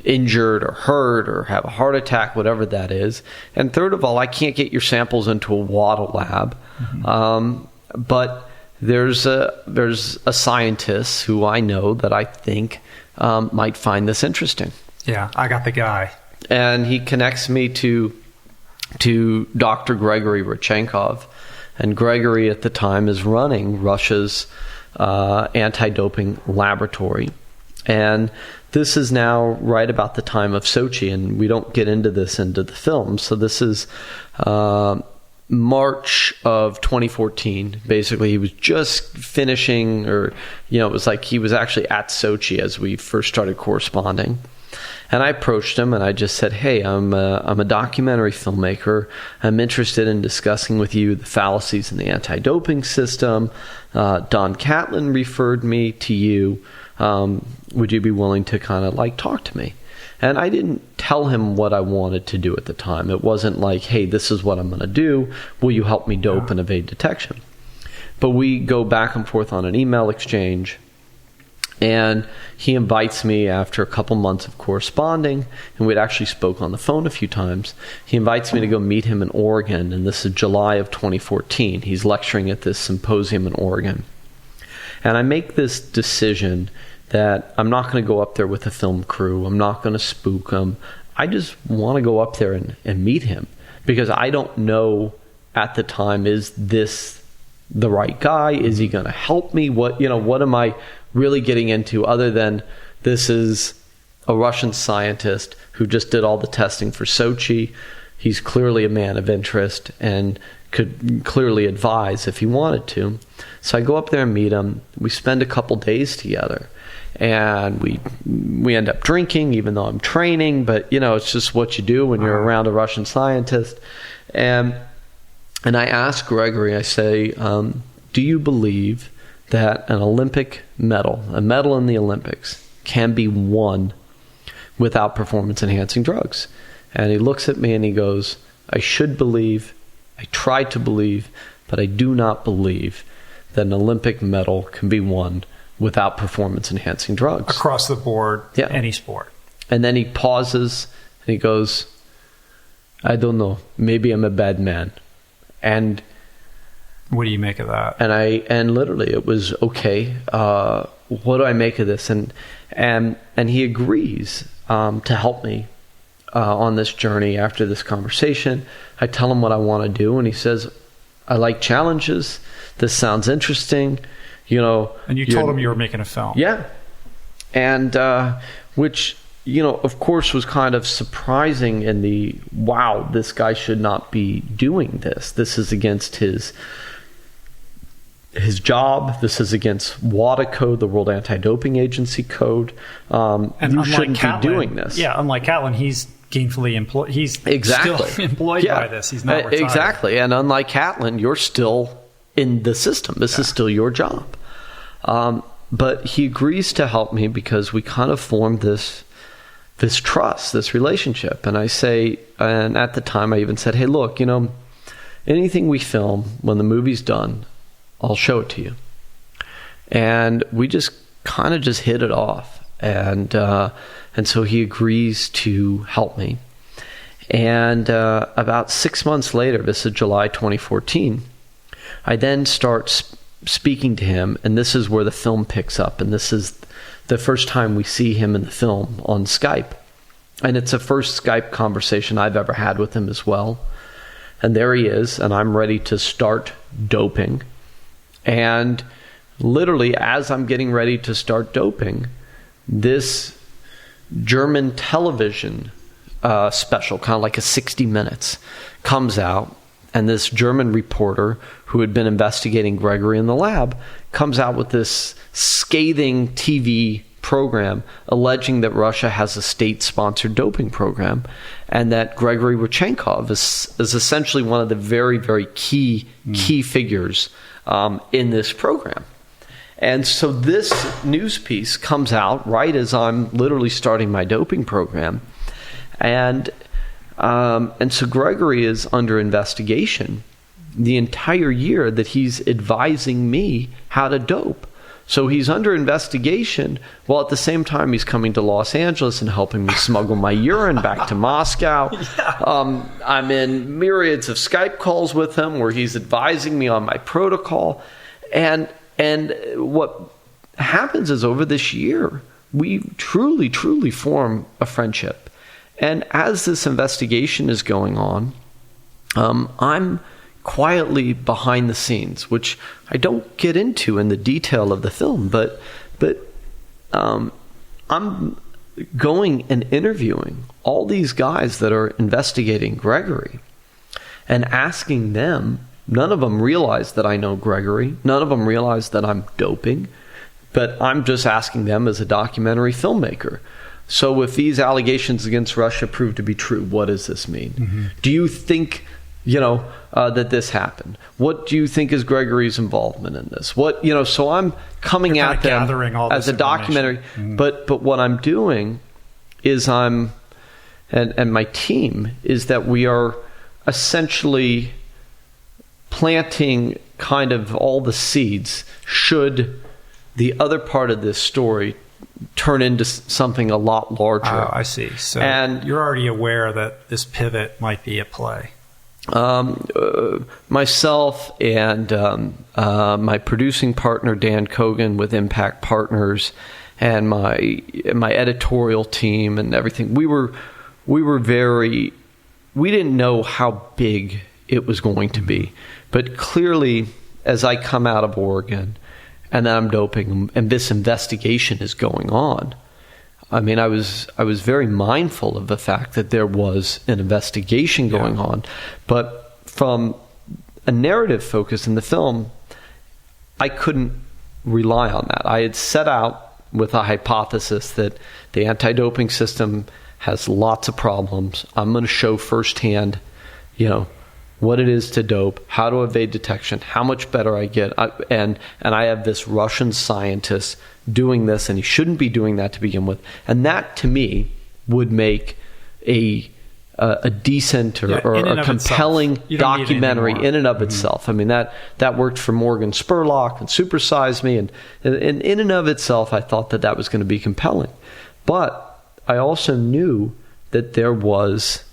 [SPEAKER 2] injured or hurt or have a heart attack, whatever that is. And third of all, I can't get your samples into a WADA lab. Mm-hmm. But there's a scientist who I know that I think might find this interesting.
[SPEAKER 3] Yeah, I got the guy.
[SPEAKER 2] And he connects me to Dr. Gregory Rodchenkov. And Gregory at the time is running Russia's anti-doping laboratory. And this is now right about the time of Sochi, and we don't get into the film. So this is March of 2014. Basically, he was just finishing, or it was like he was actually at Sochi as we first started corresponding. And I approached him and I just said, hey, I'm a documentary filmmaker. I'm interested in discussing with you the fallacies in the anti-doping system. Don Catlin referred me to you. Would you be willing to kind of talk to me? And I didn't tell him what I wanted to do at the time. It wasn't like, hey, this is what I'm going to do. Will you help me dope and evade detection? But we go back and forth on an email exchange. And he invites me, after a couple months of corresponding, and we'd actually spoke on the phone a few times, he invites me to go meet him in Oregon, and this is July of 2014. He's lecturing at this symposium in Oregon. And I make this decision that I'm not going to go up there with a film crew. I'm not going to spook him. I just want to go up there and meet him, because I don't know at the time, is this the right guy? Is he going to help me? What am I really getting into, other than this is a Russian scientist who just did all the testing for Sochi. He's clearly a man of interest and could clearly advise if he wanted to. So I go up there and meet him. We spend a couple days together, and we end up drinking, even though I'm training, but it's just what you do when you're around a Russian scientist. And I ask Gregory, I say, do you believe that an Olympic medal, a medal in the Olympics, can be won without performance-enhancing drugs? And he looks at me and he goes, I should believe, I try to believe, but I do not believe that an Olympic medal can be won without performance-enhancing drugs.
[SPEAKER 3] Across the board, any sport. And
[SPEAKER 2] then he pauses and he goes, I don't know, maybe I'm a bad man. And
[SPEAKER 3] what do you make of that?
[SPEAKER 2] And literally it was, okay, what do I make of this? And he agrees to help me on this journey after this conversation. I tell him what I want to do, and he says, I like challenges. This sounds interesting.
[SPEAKER 3] And you told him you were making a film.
[SPEAKER 2] Yeah. And which, of course, was kind of surprising in the, wow, this guy should not be doing this. This is against his job. This is against WADA code, the World Anti-Doping Agency code. And you shouldn't be doing this.
[SPEAKER 3] Yeah, unlike Catlin, he's gainfully employed. He's still employed by this. He's not retired.
[SPEAKER 2] Exactly. And unlike Catlin, you're still in the system. This is still your job. But he agrees to help me because we kind of formed this trust, this relationship. And I say, and at the time I even said, hey, look, anything we film, when the movie's done, I'll show it to you. And we just kind of just hit it off. And so he agrees to help me. And about 6 months later, this is July 2014, I then start
[SPEAKER 1] speaking to him, and this is where the film picks up, and this is the first time we see him in the film on Skype. And it's the first Skype conversation I've ever had with him as well. And there he is, and I'm ready to start doping. And literally, as I'm getting ready to start doping, this German television special, kind of like a 60 Minutes, comes out. And this German reporter who had been investigating Gregory in the lab comes out with this scathing TV program alleging that Russia has a state-sponsored doping program and that Gregory Rodchenkov is essentially one of the very, very key figures in this program. And so this news piece comes out right as I'm literally starting my doping program. And so Gregory is under investigation the entire year that he's advising me how to dope. So he's under investigation while at the same time he's coming to Los Angeles and helping me smuggle my urine back to Moscow. Yeah. I'm in myriads of Skype calls with him where he's advising me on my protocol. And what happens is over this year, we truly, truly form a friendship. And as this investigation is going on, I'm quietly behind the scenes, which I don't get into in the detail of the film, but I'm going and interviewing all these guys that are investigating Gregory and asking them. None of them realize that I know Gregory. None of them realize that I'm doping, but I'm just asking them as a documentary filmmaker. So if these allegations against Russia prove to be true, what does this mean? Mm-hmm. Do you think, that this happened? What do you think is Gregory's involvement in this? So I'm coming at them as a documentary. Mm-hmm. But what I'm doing is and my team is that we are essentially planting kind of all the seeds should the other part of this story turn into something a lot larger.
[SPEAKER 3] Oh, I see. So you're already aware that this pivot might be at play.
[SPEAKER 1] Myself and my producing partner Dan Kogan with Impact Partners and my editorial team and everything, we didn't know how big it was going to be, but clearly as I come out of Oregon and then I'm doping, and this investigation is going on. I mean, I was very mindful of the fact that there was an investigation going on, but from a narrative focus in the film, I couldn't rely on that. I had set out with a hypothesis that the anti-doping system has lots of problems. I'm going to show firsthand, what it is to dope, how to evade detection, how much better I get. And I have this Russian scientist doing this, and he shouldn't be doing that to begin with. And that, to me, would make a decent or a compelling documentary in and of itself. I mean, that worked for Morgan Spurlock and Super Size Me. And in and of itself, I thought that was going to be compelling. But I also knew that there was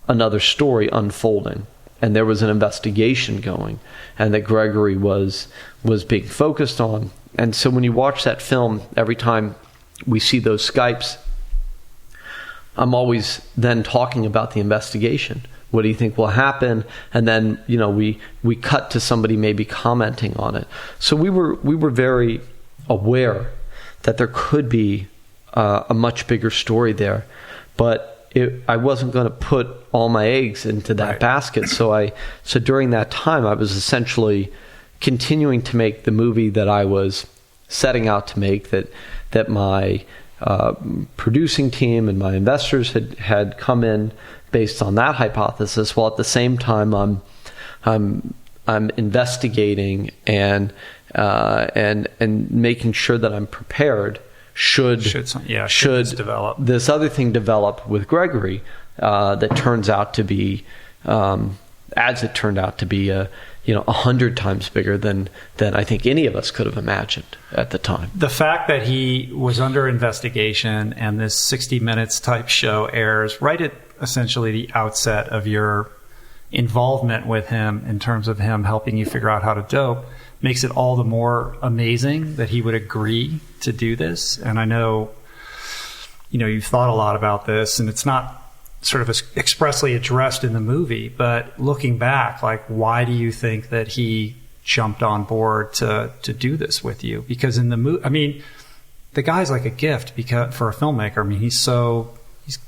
[SPEAKER 1] another story unfolding, and there was an investigation going, and that Gregory was being focused on. And so when you watch that film, every time we see those Skypes, I'm always then talking about the investigation. What do you think will happen? And then, we cut to somebody maybe commenting on it. So we were very aware that there could be a much bigger story there, but I wasn't going to put all my eggs into that basket. So during that time, I was essentially continuing to make the movie that I was setting out to make, that my producing team and my investors had come in based on that hypothesis, while at the same time I'm investigating and making sure that I'm prepared should this other thing develop with Gregory that turns out to be, as it turned out to be, 100 times bigger than I think any of us could have imagined at the time.
[SPEAKER 3] The fact that he was under investigation and this 60 Minutes type show airs right at essentially the outset of your involvement with him in terms of him helping you figure out how to dope makes it all the more amazing that he would agree to do this. And I know, you've thought a lot about this, and it's not sort of expressly addressed in the movie, but looking back, like, why do you think that he jumped on board to do this with you? Because in the movie, the guy's like a gift for a filmmaker.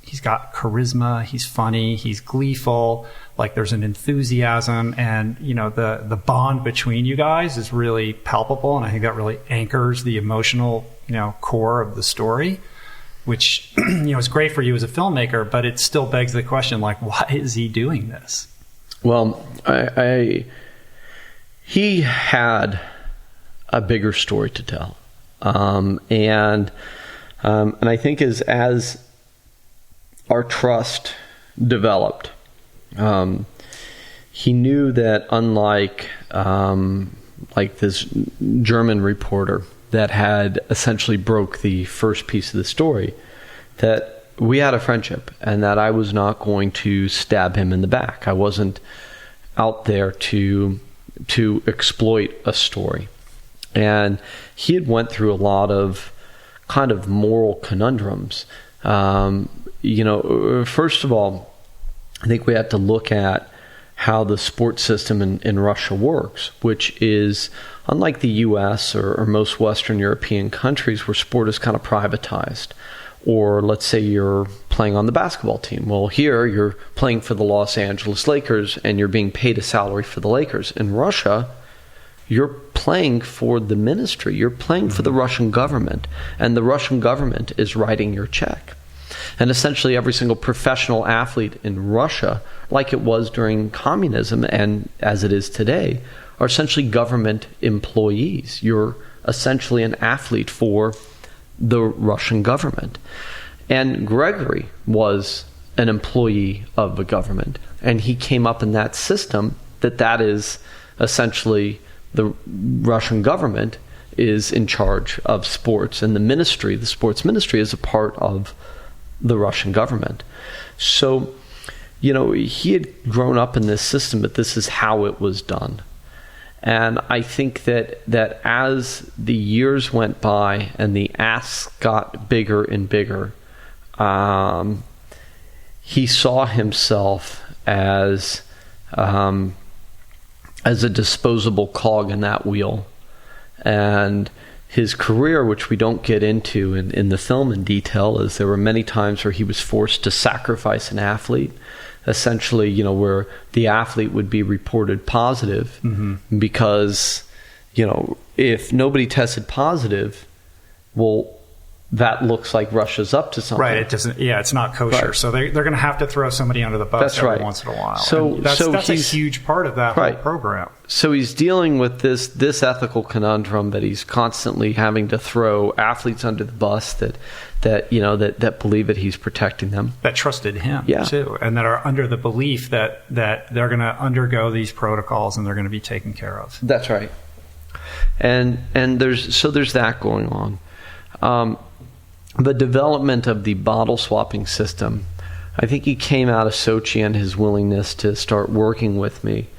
[SPEAKER 3] He's got charisma, he's funny, he's gleeful, like there's an enthusiasm, and the bond between you guys is really palpable, and I think that really anchors the emotional core of the story, which is great for you as a filmmaker, but it still begs the question, like, why is he doing this?
[SPEAKER 2] Well, he had a bigger story to tell, and I think as our trust developed, he knew that unlike like this German reporter that had essentially broke the first piece of the story, that we had a friendship and that I was not going to stab him in the back. I wasn't out there to exploit a story. And he had went through a lot of kind of moral conundrums. First of all, I think we have to look at how the sports system in Russia works, which is unlike the U.S. or most Western European countries where sport is kind of privatized. Or let's say you're playing on the basketball team. Well, here you're playing for the Los Angeles Lakers and you're being paid a salary for the Lakers. In Russia, you're playing for the ministry. You're playing for the Russian government, and the Russian government is writing your check. And essentially every single professional athlete in Russia, like it was during communism and as it is today, are essentially government employees. You're essentially an athlete for the Russian government. And Gregory was an employee of the government, and he came up in that system that is essentially the Russian government is in charge of sports, and the sports ministry, is a part of the Russian government. So, he had grown up in this system, but this is how it was done. And I think that as the years went by and the asks got bigger and bigger, he saw himself as a disposable cog in that wheel. And his career, which we don't get into in the film in detail, is there were many times where he was forced to sacrifice an athlete, essentially, where the athlete would be reported positive because, if nobody tested positive, well, that looks like Russia's up to something.
[SPEAKER 3] Right. It doesn't. Yeah, it's not kosher. Right. So they're going to have to throw somebody under the bus every once in a while. So that's a huge part of that whole program.
[SPEAKER 2] So he's dealing with this ethical conundrum that he's constantly having to throw athletes under the bus that believe that he's protecting them, that
[SPEAKER 3] trusted him too, and that are under the belief that they're going to undergo these protocols and they're going to be taken care of.
[SPEAKER 2] That's right. And there's that going on. The development of the bottle swapping system, I think he came out of Sochi, and his willingness to start working with me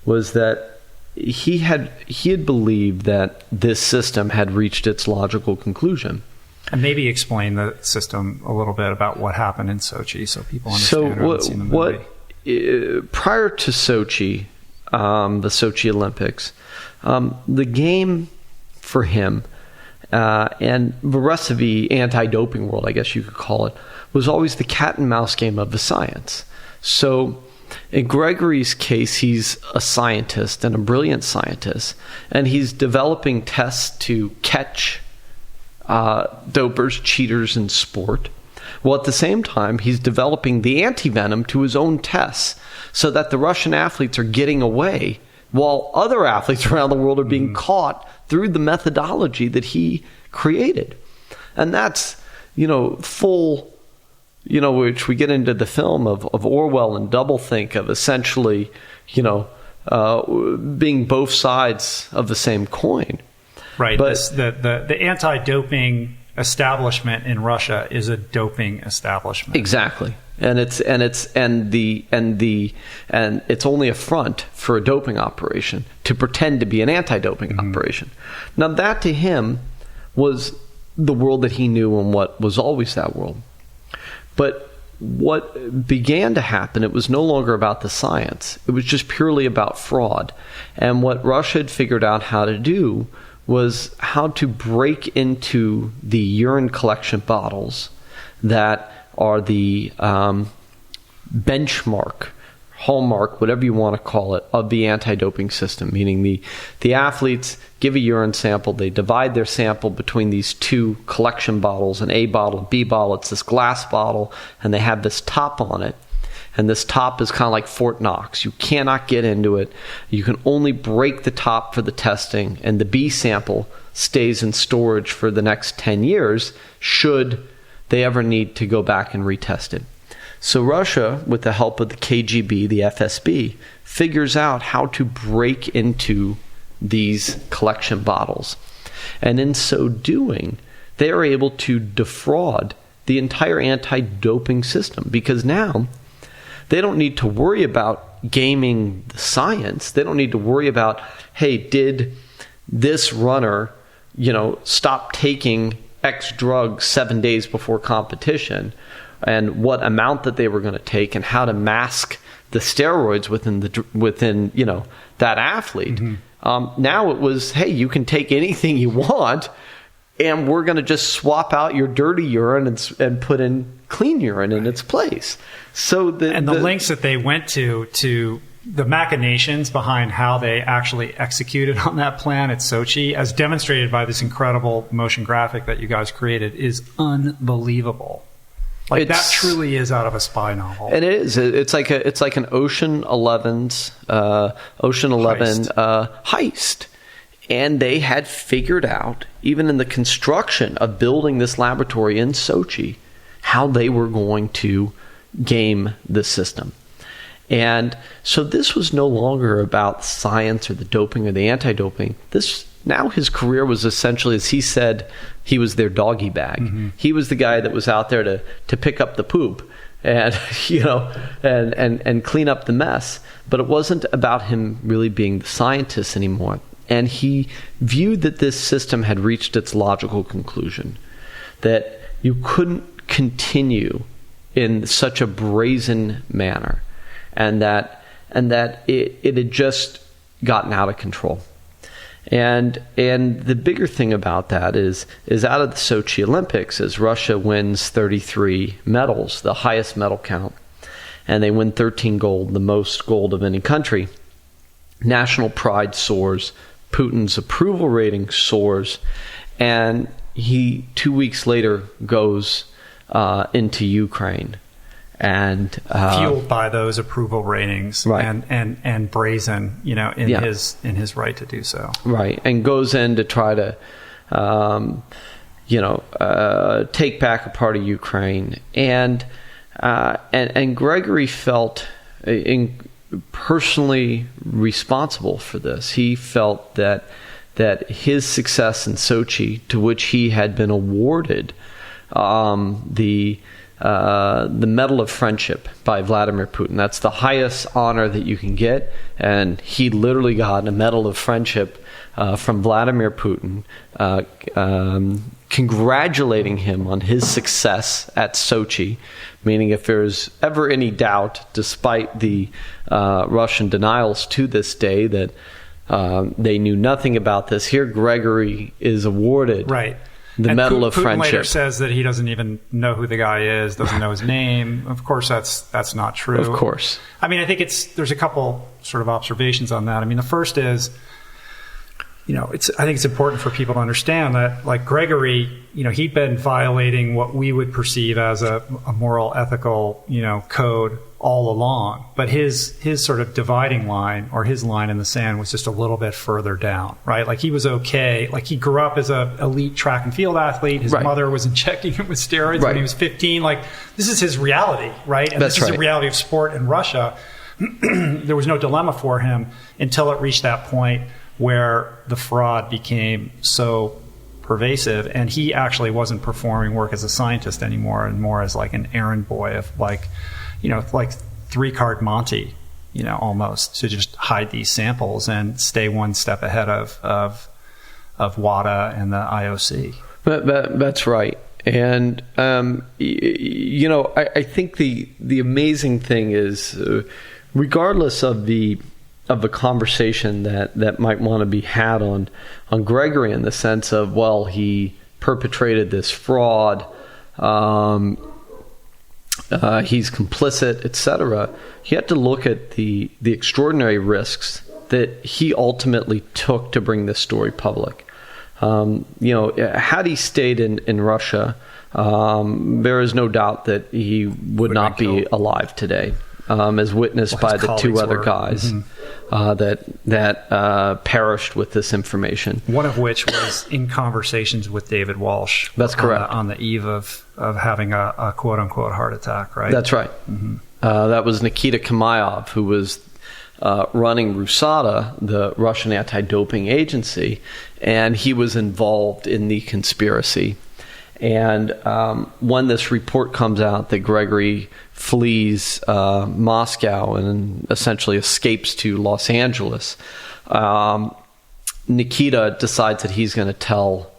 [SPEAKER 2] was that he had believed that this system had reached its logical conclusion.
[SPEAKER 3] And maybe explain the system a little bit about what happened in Sochi so people understand who haven't seen the movie.
[SPEAKER 2] Prior to Sochi, the Sochi Olympics, the game for him and the rest of the anti-doping world, I guess you could call it, was always the cat and mouse game of the science. So in Gregory's case, he's a scientist and a brilliant scientist, and he's developing tests to catch dopers, cheaters in sport. Well, at the same time, he's developing the anti-venom to his own tests so that the Russian athletes are getting away while other athletes around the world are being caught through the methodology that he created. And that's, full, which we get into the film of Orwell and doublethink of essentially, being both sides of the same coin.
[SPEAKER 3] Right. But the anti-doping establishment in Russia is a doping establishment.
[SPEAKER 1] Exactly. And it's only a front for a doping operation to pretend to be an anti-doping operation. Now that to him was the world that he knew and what was always that world. But what began to happen, it was no longer about the science. It was just purely about fraud. And what Russia had figured out how to do was how to break into the urine collection bottles that are the benchmark, hallmark, whatever you want to call it, of the anti-doping system, meaning the athletes give a urine sample, they divide their sample between these two collection bottles, an A bottle, B bottle. It's this glass bottle, and they have this top on it. And this top is kind of like Fort Knox. You cannot get into it. You can only break the top for the testing, and the B sample stays in storage for the next 10 years should they ever need to go back and retest it. So Russia, with the help of the KGB, the FSB, figures out how to break into these collection bottles. And in so doing, they are able to defraud the entire anti-doping system, because now they don't need to worry about gaming the science. They don't need to worry about, hey, did this runner, stop taking X drug 7 days before competition, and what amount that they were going to take, and how to mask the steroids within that athlete. Now it was, hey, you can take anything you want, and we're going to just swap out your dirty urine and put in clean urine in its place. So the
[SPEAKER 3] links that they went to the machinations behind how they actually executed on that plan at Sochi, as demonstrated by this incredible motion graphic that you guys created, is unbelievable. That truly is out of a spy novel.
[SPEAKER 1] And it is. It's like an Ocean 11 heist. And they had figured out, even in the construction of building this laboratory in Sochi, how they were going to game the system. And so this was no longer about science or the doping or the anti-doping. Now his career was essentially, as he said, he was their doggy bag. He was the guy that was out there to pick up the poop and and clean up the mess. But it wasn't about him really being the scientist anymore. And he viewed that this system had reached its logical conclusion, that you couldn't continue in such a brazen manner, and that it had just gotten out of control. And the bigger thing about that is out of the Sochi Olympics, as Russia wins 33 medals, the highest medal count, and they win 13 gold, the most gold of any country, national pride soars, Putin's approval rating soars, and he 2 weeks later goes into Ukraine. And
[SPEAKER 3] fueled by those approval ratings,
[SPEAKER 1] right.
[SPEAKER 3] and brazen, in his right to do so,
[SPEAKER 1] right, and goes in to try to, take back a part of Ukraine, and Gregory felt personally responsible for this. He felt that his success in Sochi, to which he had been awarded the Medal of Friendship by Vladimir Putin. That's the highest honor that you can get, and he literally got a Medal of Friendship from Vladimir Putin, congratulating him on his success at Sochi, meaning if there's ever any doubt, despite the Russian denials to this day, that they knew nothing about this, here Gregory is awarded the Medal of Friendship.
[SPEAKER 3] Putin later says that he doesn't even know who the guy is, doesn't know his name. Of course, that's not true.
[SPEAKER 1] Of course.
[SPEAKER 3] I mean, I think there's a couple sort of observations on that. I mean, the first is, I think it's important for people to understand that, like Gregory, he'd been violating what we would perceive as a moral, ethical, code all along. But his sort of dividing line, or his line in the sand, was just a little bit further down, right? Like he was okay. Like he grew up as an elite track and field athlete. His mother was injecting him with steroids when he was 15. Like this is his reality, right? And this is the reality of sport in Russia. There was no dilemma for him until it reached that point where the fraud became so pervasive, and he actually wasn't performing work as a scientist anymore, and more as like an errand boy of like 3-card Monte, almost, to just hide these samples and stay one step ahead of WADA and the IOC.
[SPEAKER 2] That's right. And I think the amazing thing is, regardless of the conversation that might want to be had on Gregory, in the sense of, well, he perpetrated this fraud, he's complicit, etc. You have to look at the extraordinary risks that he ultimately took to bring this story public. Had he stayed in Russia, there is no doubt that he would not be alive today, as witnessed by the 2 other guys that perished with this information. One
[SPEAKER 3] of which was in conversations with David Walsh.
[SPEAKER 2] That's correct.
[SPEAKER 3] On the eve of having a quote-unquote heart attack, right?
[SPEAKER 2] That's right. Mm-hmm. That was Nikita Kamiya, who was running RUSADA, the Russian anti-doping agency, and he was involved in the conspiracy. And when this report comes out that Gregory flees Moscow and essentially escapes to Los Angeles, Nikita decides that he's going to tell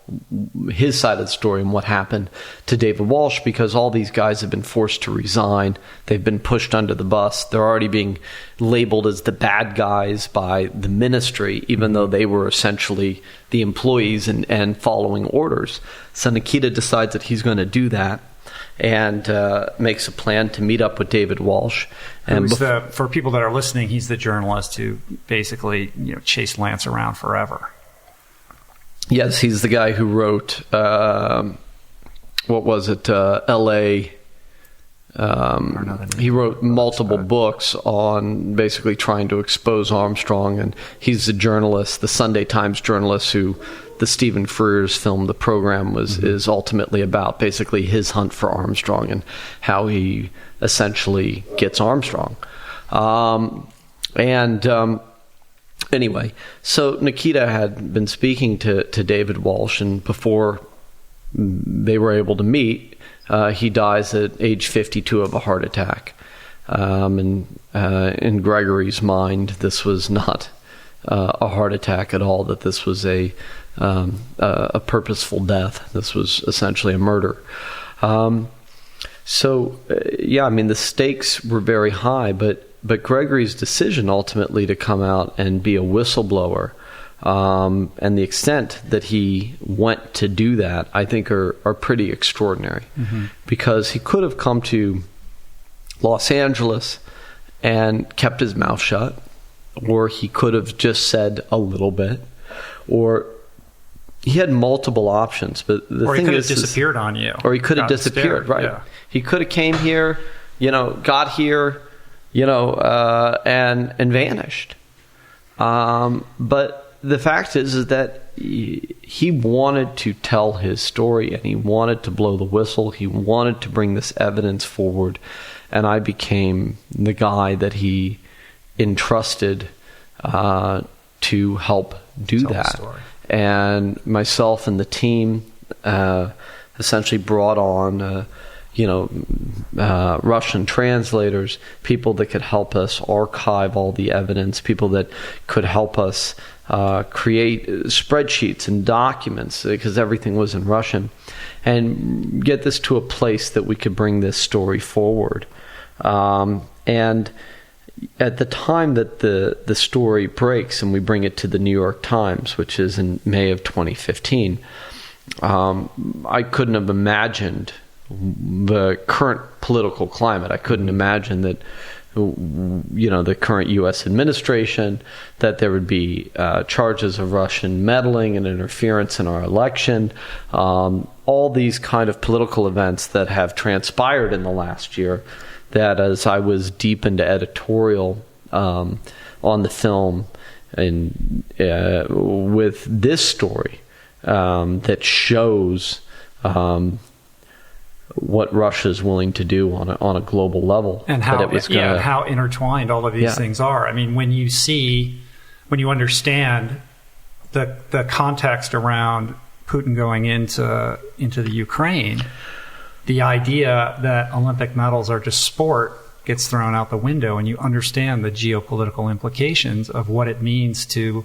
[SPEAKER 2] his side of the story and what happened to David Walsh, because all these guys have been forced to resign. They've been pushed under the bus. They're already being labeled as the bad guys by the ministry, even though they were essentially the employees and following orders. So Nikita decides that he's going to do that, and makes a plan to meet up with David Walsh. And
[SPEAKER 3] for people that are listening, he's the journalist who basically chased Lance around forever.
[SPEAKER 2] Yes, he's the guy who wrote, L.A. He wrote multiple books on basically trying to expose Armstrong, and he's the journalist, the Sunday Times journalist who the Stephen Frears film, The Program, is ultimately about, basically his hunt for Armstrong and how he essentially gets Armstrong. Anyway, so Nikita had been speaking to David Walsh, and before they were able to meet, he dies at age 52 of a heart attack. And in Gregory's mind, this was not a heart attack at all, that this was a purposeful death. This was essentially a murder. The stakes were very high, but Gregory's decision ultimately to come out and be a whistleblower, and the extent that he went to do that, I think are pretty extraordinary. Mm-hmm. Because he could have come to Los Angeles and kept his mouth shut, or he could have just said a little bit, or he had multiple options. But the thing is,
[SPEAKER 3] he could have disappeared on you.
[SPEAKER 2] Or he could have disappeared, right? Yeah. He could have came here, got here, and vanished. But the fact is that he wanted to tell his story, and he wanted to blow the whistle. He wanted to bring this evidence forward, and I became the guy that he entrusted to help do that. And myself and the team essentially brought on Russian translators, people that could help us archive all the evidence, people that could help us create spreadsheets and documents, because everything was in Russian, and get this to a place that we could bring this story forward. And at the time that the story breaks and we bring it to the New York Times, which is in May of 2015, I couldn't have imagined the current political climate. I couldn't imagine that, the current U.S. administration, that there would be charges of Russian meddling and interference in our election, all these kind of political events that have transpired in the last year, that as I was deep into editorial on the film, and with this story that shows what Russia is willing to do on a global level,
[SPEAKER 3] and how intertwined all of these things are. I mean, when you understand the context around Putin going into the Ukraine, the idea that Olympic medals are just sport gets thrown out the window, and you understand the geopolitical implications of what it means to,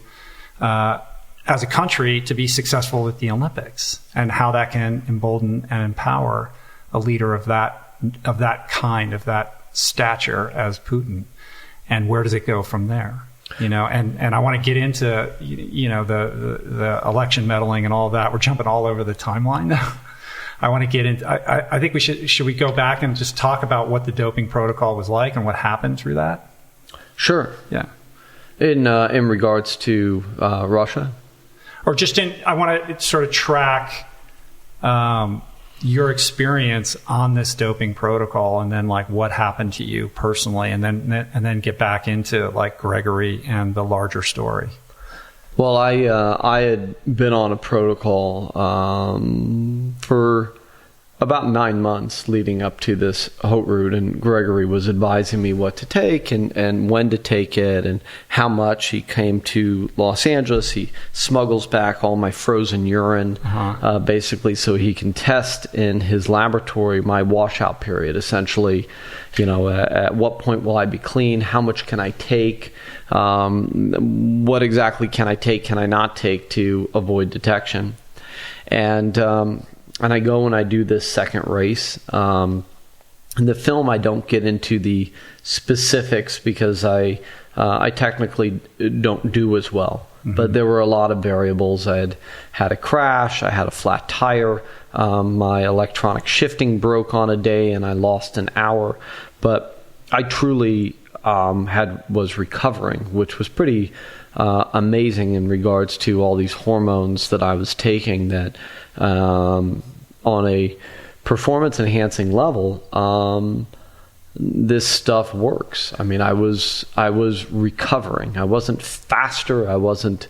[SPEAKER 3] as a country, to be successful at the Olympics, and how that can embolden and empower a leader of that kind, of that stature as Putin. And where does it go from there? And I want to get into, the election meddling and all of that. We're jumping all over the timeline now. I want to get into, I think should we go back and just talk about what the doping protocol was like and what happened through that?
[SPEAKER 2] Sure.
[SPEAKER 3] Yeah.
[SPEAKER 2] In regards to Russia?
[SPEAKER 3] Or just I want to sort of track your experience on this doping protocol, and then like what happened to you personally, and then get back into like Gregory and the larger story.
[SPEAKER 2] Well, I had been on a protocol for about 9 months leading up to this haute route, and Gregory was advising me what to take and when to take it and how much. He came to Los Angeles. He smuggles back all my frozen urine, basically, so he can test in his laboratory my washout period, essentially. At what point will I be clean? How much can I take? What exactly can I take, can I not take to avoid detection? And I go and I do this second race. In the film, I don't get into the specifics because I technically don't do as well. Mm-hmm. But there were a lot of variables. I had a crash. I had a flat tire. My electronic shifting broke on a day, and I lost an hour. But I truly was recovering, which was pretty amazing in regards to all these hormones that I was taking that on a performance enhancing level, this stuff works. I mean, I was recovering. I wasn't faster. I wasn't,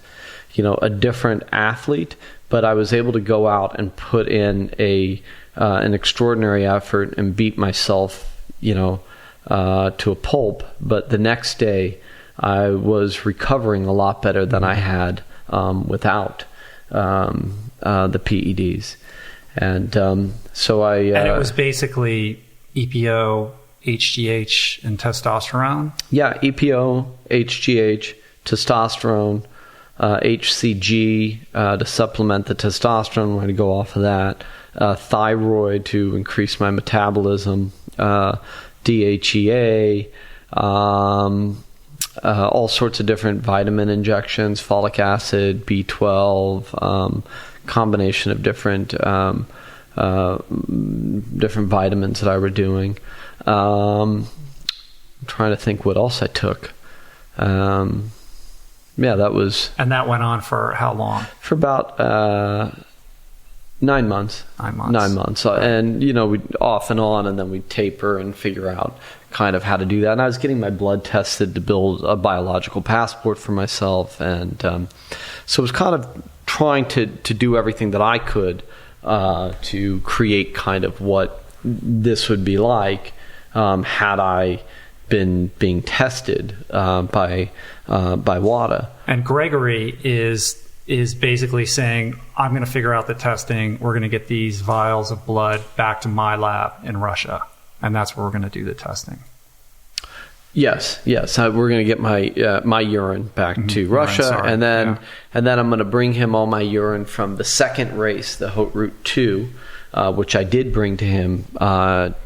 [SPEAKER 2] a different athlete, but I was able to go out and put in an extraordinary effort and beat myself, to a pulp. But the next day, I was recovering a lot better than I had without the PEDs. And so and
[SPEAKER 3] it was basically EPO, HGH, and testosterone?
[SPEAKER 2] Yeah, EPO, HGH, testosterone, HCG to supplement the testosterone. I'm going to go off of that. Thyroid to increase my metabolism. DHEA, all sorts of different vitamin injections, folic acid, B12, combination of different vitamins that I were doing. I'm trying to think what else I took. That was...
[SPEAKER 3] And that went on for how long?
[SPEAKER 2] For about 9 months.
[SPEAKER 3] 9 months.
[SPEAKER 2] 9 months. And, we'd off and on, and then we'd taper and figure out kind of how to do that. And I was getting my blood tested to build a biological passport for myself. And so it was kind of trying to do everything that I could to create kind of what this would be like had I been being tested by WADA.
[SPEAKER 3] And Gregory is basically saying, I'm going to figure out the testing. We're going to get these vials of blood back to my lab in Russia, and that's where we're going to do the testing.
[SPEAKER 2] Yes. We're going to get my urine back to Russia, and then I'm going to bring him all my urine from the second race, the Haute Route 2, which I did bring to him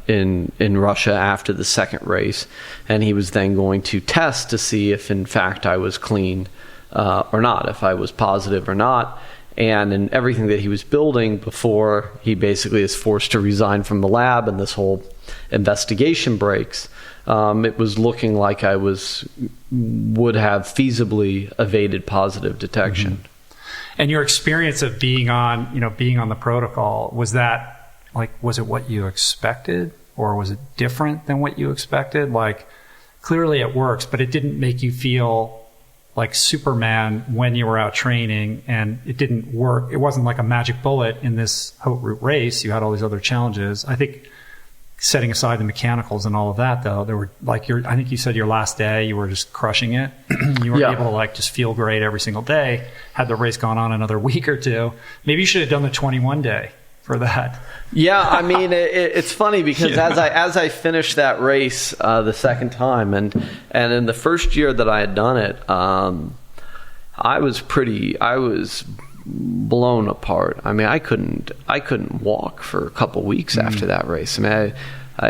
[SPEAKER 2] in Russia after the second race, and he was then going to test to see if in fact I was clean or not, if I was positive or not. And in everything that he was building before he basically is forced to resign from the lab and this whole investigation breaks, it was looking like I would have feasibly evaded positive detection.
[SPEAKER 3] Mm-hmm. And your experience of being on the protocol, was that was it what you expected, or was it different than what you expected? Like, clearly it works, but it didn't make you feel like Superman when you were out training, and it didn't work. It wasn't like a magic bullet in this Haute Route race. You had all these other challenges. I think setting aside the mechanicals and all of that, though, there were like I think you said your last day, you were just crushing it. You were able to like just feel great every single day. Had the race gone on another week or two, maybe you should have done the 21 day for that.
[SPEAKER 2] Yeah, I mean, it's funny because as I finished that race the second time, and in the first year that I had done it, I was blown apart. I mean, I couldn't walk for a couple weeks after that race. I mean, I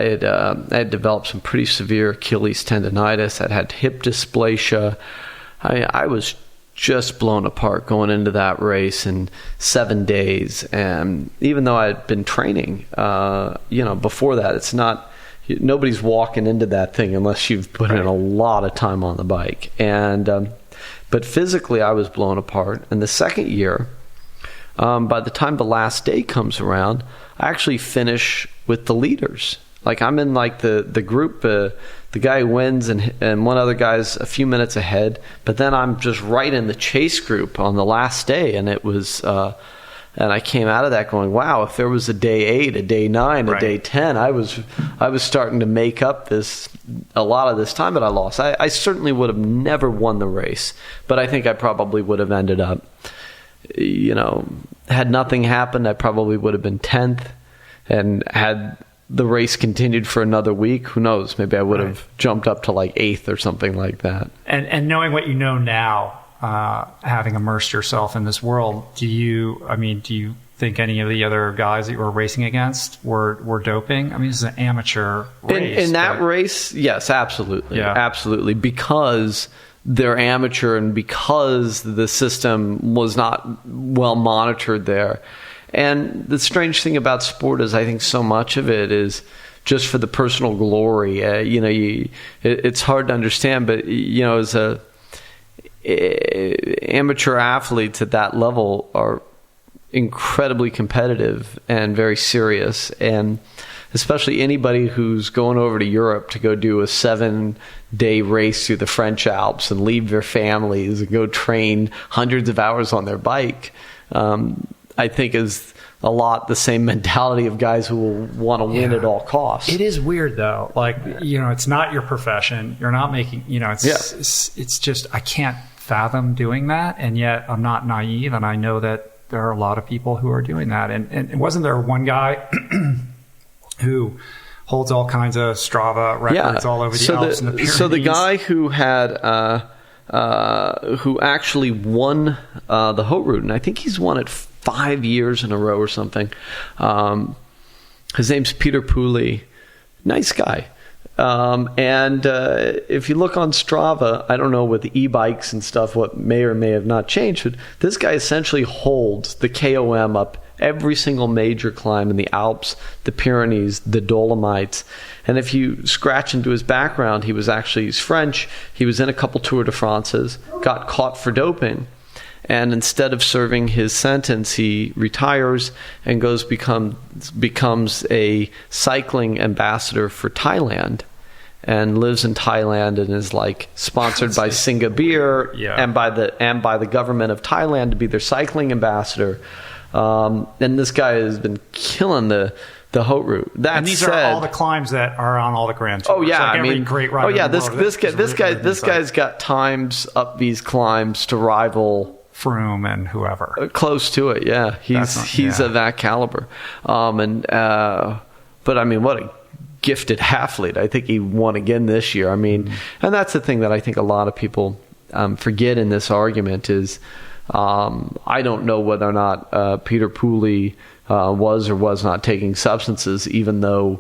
[SPEAKER 2] had developed some pretty severe Achilles tendonitis. I'd had hip dysplasia. I was just blown apart going into that race in 7 days. And even though I had been training, before that, it's not, nobody's walking into that thing unless you've put in a lot of time on the bike. And but physically, I was blown apart. And the second year, by the time the last day comes around, I actually finish with the leaders. Like I'm in like the group, the guy who wins and one other guy's a few minutes ahead. But then I'm just right in the chase group on the last day, and it was. And I came out of that going, wow, if there was a day 8, a day 9, a day 10, I was starting to make up a lot of this time that I lost. I certainly would have never won the race, but I think I probably would have ended up, had nothing happened, I probably would have been 10th, and had the race continued for another week, who knows, maybe I would have jumped up to like 8th or something like that. And
[SPEAKER 3] knowing what you know now, having immersed yourself in this world, do you think any of the other guys that you were racing against were doping? I mean, this is an amateur race. In that
[SPEAKER 2] race, yes, absolutely. Yeah. Absolutely. Because they're amateur and because the system was not well monitored there. And the strange thing about sport is I think so much of it is just for the personal glory. It's hard to understand, but, as amateur athletes at that level are incredibly competitive and very serious, and especially anybody who's going over to Europe to go do a 7-day race through the French Alps and leave their families and go train hundreds of hours on their bike, I think is a lot the same mentality of guys who will want to win at all costs.
[SPEAKER 3] It is weird though. Like, it's not your profession. You're not making, it's just, I can't fathom doing that. And yet I'm not naive. And I know that there are a lot of people who are doing that. And wasn't there one guy who holds all kinds of Strava records all over the Alps and the Pyrenees?
[SPEAKER 2] So the guy who had, who actually won the Haute Route, and I think he's won it 5 years in a row or something. His name's Peter Pooley. Nice guy. And if you look on Strava, I don't know with the e-bikes and stuff what may or may have not changed, but this guy essentially holds the KOM up every single major climb in the Alps, the Pyrenees, the Dolomites. And if you scratch into his background, he's French. He was in a couple Tour de France's, got caught for doping. And instead of serving his sentence, he retires and becomes a cycling ambassador for Thailand, and lives in Thailand and is like sponsored by Singa Beer and by the government of Thailand to be their cycling ambassador. And this guy has been killing the Haute Route.
[SPEAKER 3] And these are all the climbs that are on all the Grand Tours.
[SPEAKER 2] Oh yeah,
[SPEAKER 3] like great rider.
[SPEAKER 2] This guy's got times up these climbs to rival
[SPEAKER 3] Froome and whoever.
[SPEAKER 2] Close to it, yeah. He's of that caliber. But I mean, what a gifted athlete. I think he won again this year. I mean, and that's the thing that I think a lot of people forget in this argument is I don't know whether or not Peter Pooley was or was not taking substances, even though,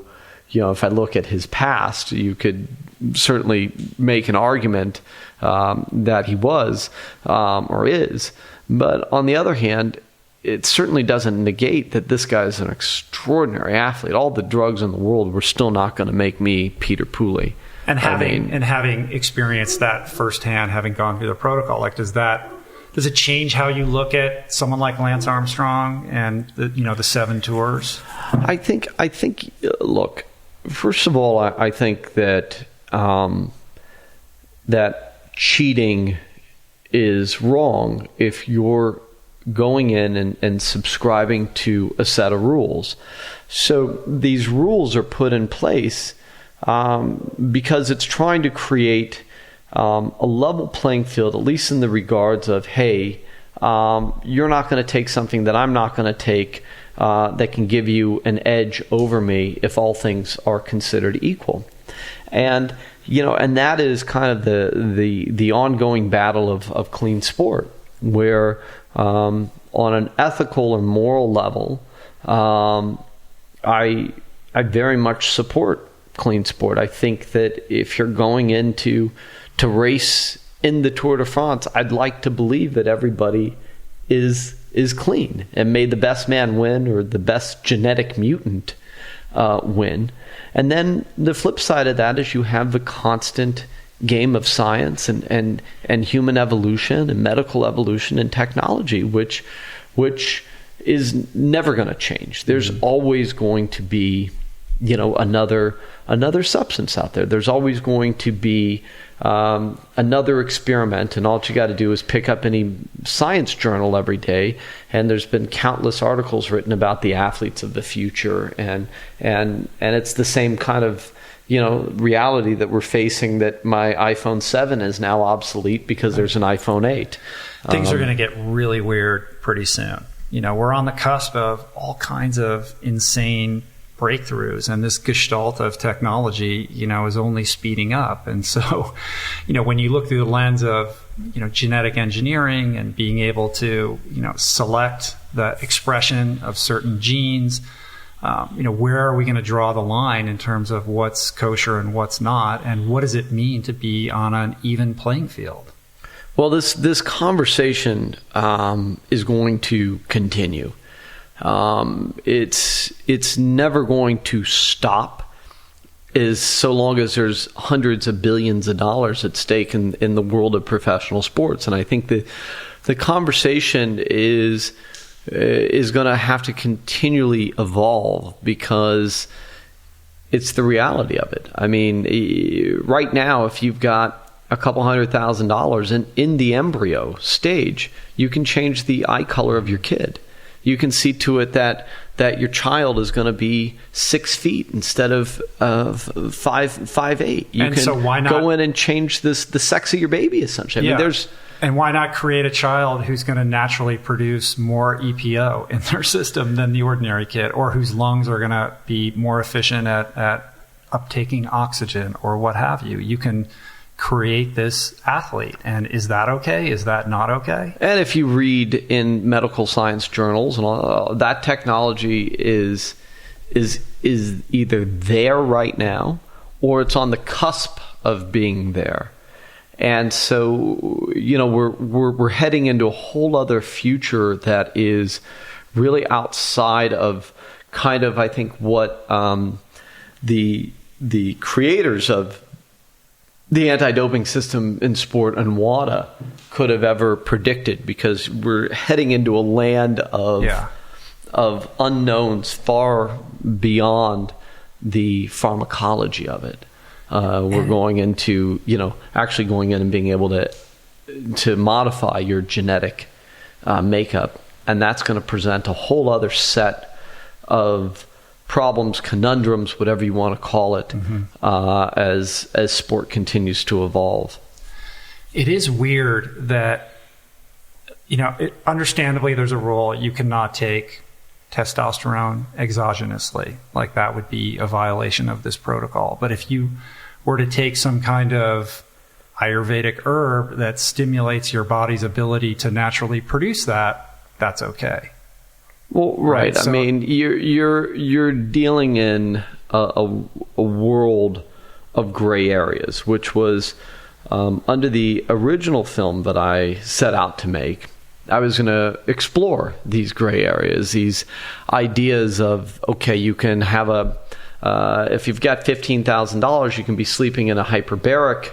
[SPEAKER 2] if I look at his past, you could certainly make an argument that he was or is. But on the other hand, it certainly doesn't negate that this guy is an extraordinary athlete. All the drugs in the world were still not going to make me Peter Pooley.
[SPEAKER 3] And having experienced that firsthand, having gone through the protocol, like does it change how you look at someone like Lance Armstrong and the 7 tours?
[SPEAKER 2] I think. Look, first of all, I think that that cheating is wrong if you're going in and subscribing to a set of rules. So these rules are put in place because it's trying to create a level playing field, at least in the regards of, hey, you're not going to take something that I'm not going to take that can give you an edge over me if all things are considered equal. And and that is kind of the ongoing battle of clean sport, where on an ethical or moral level, I very much support clean sport. I think that if you're going into to race in the Tour de France, I'd like to believe that everybody is clean, and may the best man win, or the best genetic mutant win. And then the flip side of that is you have the constant game of science and human evolution and medical evolution and technology, which is never going to change. There's always going to be another substance out there. There's always going to be another experiment, and all you got to do is pick up any science journal every day, and there's been countless articles written about the athletes of the future, and it's the same kind of reality that we're facing, that my iPhone 7 is now obsolete because there's an iPhone 8.
[SPEAKER 3] Things are going to get really weird pretty soon. We're on the cusp of all kinds of insane breakthroughs, and this gestalt of technology, is only speeding up. And so, when you look through the lens of, genetic engineering and being able to, select the expression of certain genes, where are we going to draw the line in terms of what's kosher and what's not, and what does it mean to be on an even playing field?
[SPEAKER 2] Well, this conversation is going to continue. It's never going to stop, so long as there's hundreds of billions of dollars at stake in the world of professional sports. And I think the conversation is going to have to continually evolve, because it's the reality of it. I mean, right now, if you've got a couple $100,000 in the embryo stage, you can change the eye color of your kid. You can see to it that your child is going to be 6 feet instead of 5'8". You can
[SPEAKER 3] so why not
[SPEAKER 2] go in and change the sex of your baby, essentially. I mean,
[SPEAKER 3] and why not create a child who's going to naturally produce more EPO in their system than the ordinary kid, or whose lungs are going to be more efficient at uptaking oxygen, or what have you? You can create this athlete. And is that okay? Is that not okay?
[SPEAKER 2] And if you read in medical science journals, and all, that technology is either there right now, or it's on the cusp of being there. And so, we're heading into a whole other future that is really outside of kind of, I think, what the creators of the anti-doping system in sport and WADA could have ever predicted, because we're heading into a land of unknowns far beyond the pharmacology of it. We're going into, actually going in and being able to modify your genetic makeup, and that's going to present a whole other set of problems, conundrums, whatever you want to call it, as sport continues to evolve.
[SPEAKER 3] It is weird that, understandably there's a rule, you cannot take testosterone exogenously. Like, that would be a violation of this protocol. But if you were to take some kind of Ayurvedic herb that stimulates your body's ability to naturally produce that, that's okay.
[SPEAKER 2] Well, right. So, I mean, you're dealing in a world of gray areas, which was under the original film that I set out to make. I was going to explore these gray areas, these ideas of, okay, you can have if you've got $15,000, you can be sleeping in a hyperbaric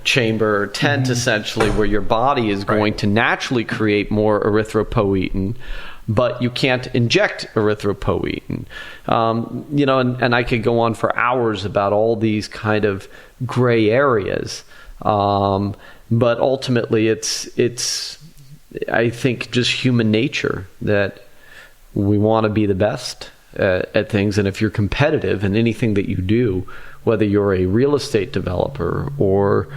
[SPEAKER 2] chamber or tent, essentially, where your body is going to naturally create more erythropoietin, but you can't inject erythropoietin. And I could go on for hours about all these kind of gray areas. But ultimately, it's
[SPEAKER 1] I think just human nature that we want to be the best at things. And if you're competitive in anything that you do, whether you're a real estate developer or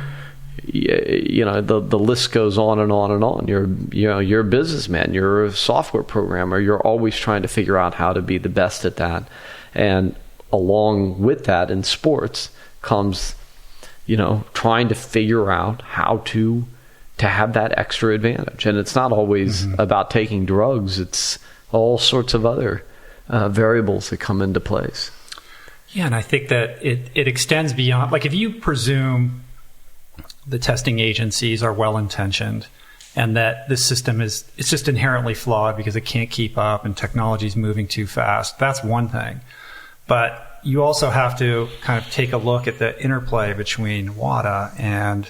[SPEAKER 1] the list goes on and on and on. You're a businessman, you're a software programmer, you're always trying to figure out how to be the best at that. And along with that in sports comes, trying to figure out how to have that extra advantage. And it's not always about taking drugs, it's all sorts of other variables that come into place.
[SPEAKER 3] Yeah, and I think that it extends beyond, like if you presume the testing agencies are well-intentioned and that this system it's just inherently flawed because it can't keep up and technology is moving too fast, that's one thing. But you also have to kind of take a look at the interplay between WADA and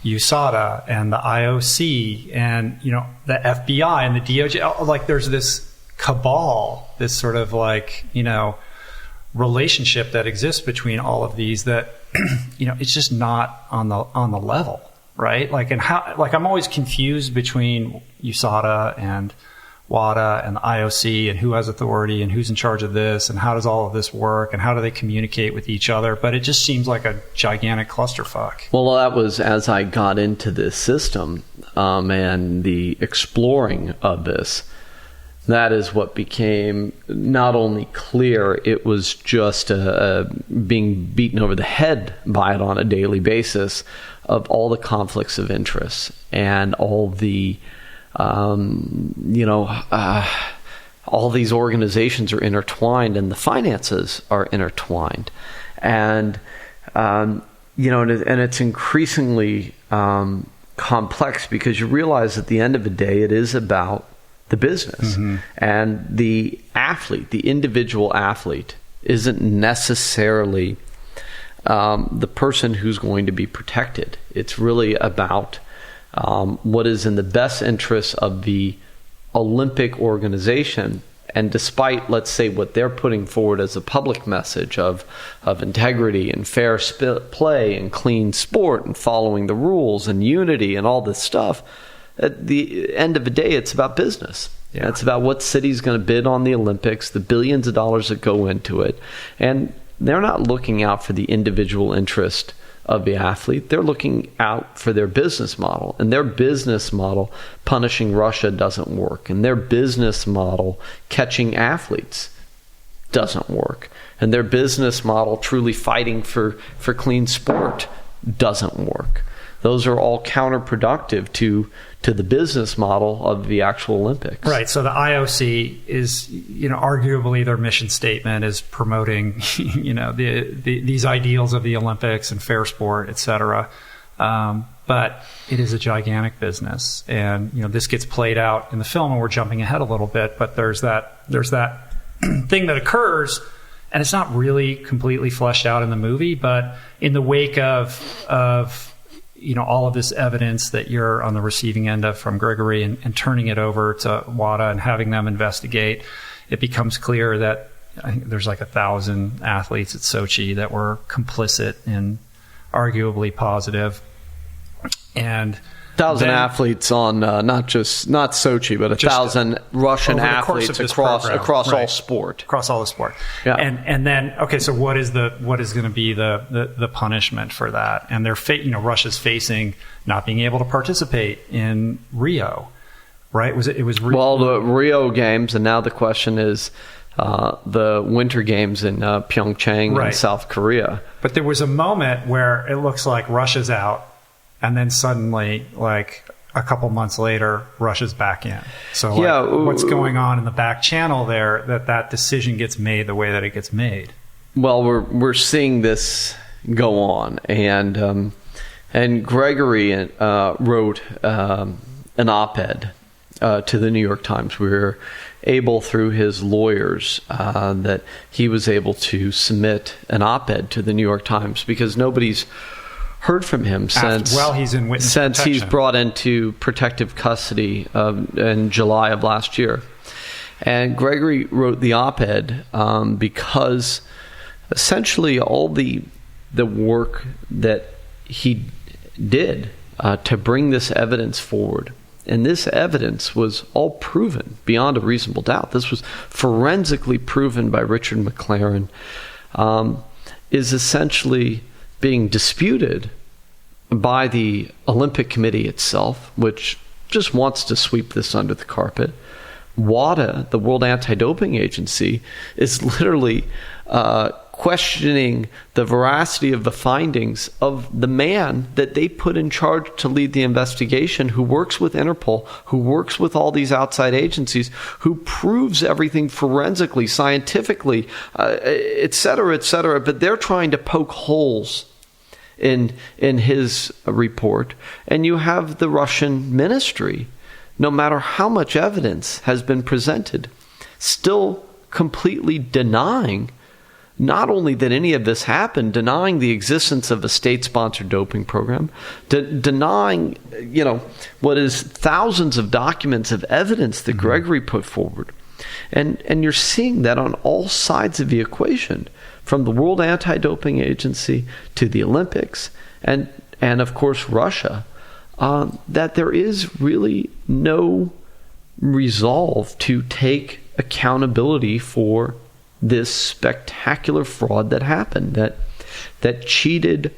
[SPEAKER 3] USADA and the IOC and, the FBI and the DOJ. Like there's this cabal, this sort of relationship that exists between all of these that it's just not on the level, right? I'm always confused between USADA and WADA and the IOC and who has authority and who's in charge of this and how does all of this work and how do they communicate with each other. But it just seems like a gigantic clusterfuck.
[SPEAKER 1] Well, that was as I got into this system and the exploring of this. That is what became not only clear, it was just being beaten over the head by it on a daily basis of all the conflicts of interest and all the, all these organizations are intertwined and the finances are intertwined. And, and it's increasingly complex because you realize at the end of the day, it is about the business. And the athlete, the individual athlete, isn't necessarily the person who's going to be protected. It's really about what is in the best interest of the Olympic organization. And despite, let's say, what they're putting forward as a public message of integrity and fair play and clean sport and following the rules and unity and all this stuff, at the end of the day, it's about business. Yeah. It's about what city's going to bid on the Olympics, the billions of dollars that go into it. And they're not looking out for the individual interest of the athlete. They're looking out for their business model. And their business model, punishing Russia, doesn't work. And their business model, catching athletes, doesn't work. And their business model, truly fighting for clean sport, doesn't work. Those are all counterproductive to the business model of the actual Olympics.
[SPEAKER 3] Right. So the IOC is, arguably their mission statement is promoting, these ideals of the Olympics and fair sport, et cetera. But it is a gigantic business. And, this gets played out in the film and we're jumping ahead a little bit, but there's that thing that occurs and it's not really completely fleshed out in the movie, but in the wake of all of this evidence that you're on the receiving end of from Gregory and turning it over to WADA and having them investigate, it becomes clear that I think there's 1,000 athletes at Sochi that were complicit and arguably positive. And
[SPEAKER 1] 1,000 athletes on not Sochi, but 1,000 Russian athletes across right. all sport,
[SPEAKER 3] across all the sport.
[SPEAKER 1] Yeah.
[SPEAKER 3] And then so what is going to be the punishment for that? And they're Russia's facing not being able to participate in Rio, right? It was
[SPEAKER 1] the Rio games, and now the question is the Winter Games in Pyeongchang
[SPEAKER 3] right.
[SPEAKER 1] in South Korea.
[SPEAKER 3] But there was a moment where it looks like Russia's out. And then suddenly, a couple months later, Russia's back in. So what's going on in the back channel there that decision gets made the way that it gets made?
[SPEAKER 1] Well, we're seeing this go on. And Gregory wrote an op-ed to the New York Times. We were able, through his lawyers, that he was able to submit an op-ed to the New York Times because nobody's heard from him since he's brought into protective custody in July of last year. And Gregory wrote the op-ed because essentially all the work that he did to bring this evidence forward
[SPEAKER 2] and this evidence was all proven beyond a reasonable doubt. This was forensically proven by Richard McLaren, is essentially being disputed by the Olympic Committee itself, which just wants to sweep this under the carpet. WADA, the World Anti-Doping Agency, is literally questioning the veracity of the findings of the man that they put in charge to lead the investigation, who works with Interpol, who works with all these outside agencies, who proves everything forensically, scientifically, et cetera, but they're trying to poke holes in his report. And you have the Russian ministry, no matter how much evidence has been presented, still completely denying not only that any of this happened, denying the existence of a state-sponsored doping program, denying, what is thousands of documents of evidence that Gregory put forward. And you're seeing that on all sides of the equation, from the World Anti-Doping Agency to the Olympics and of course Russia, that there is really no resolve to take accountability for this spectacular fraud that happened, that cheated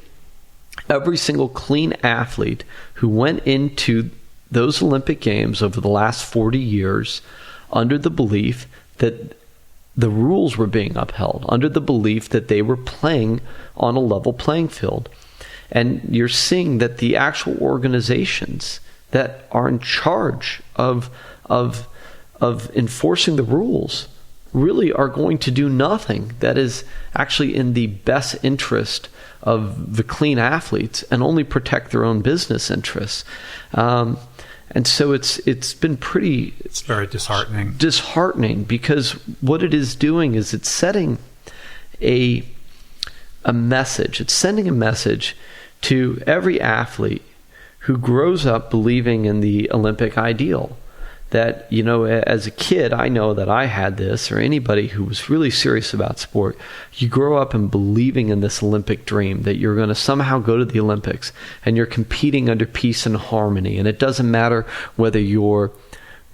[SPEAKER 2] every single clean athlete who went into those Olympic Games over the last 40 years under the belief that the rules were being upheld, under the belief that they were playing on a level playing field. And you're seeing that the actual organizations that are in charge of enforcing the rules really are going to do nothing that is actually in the best interest of the clean athletes and only protect their own business interests. And so it's been pretty...
[SPEAKER 3] It's very disheartening.
[SPEAKER 2] Disheartening, because what it is doing is it's setting a message. It's sending a message to every athlete who grows up believing in the Olympic ideal. That, as a kid, I know that I had this, or anybody who was really serious about sport, you grow up and believing in this Olympic dream, that you're going to somehow go to the Olympics and you're competing under peace and harmony. And it doesn't matter whether you're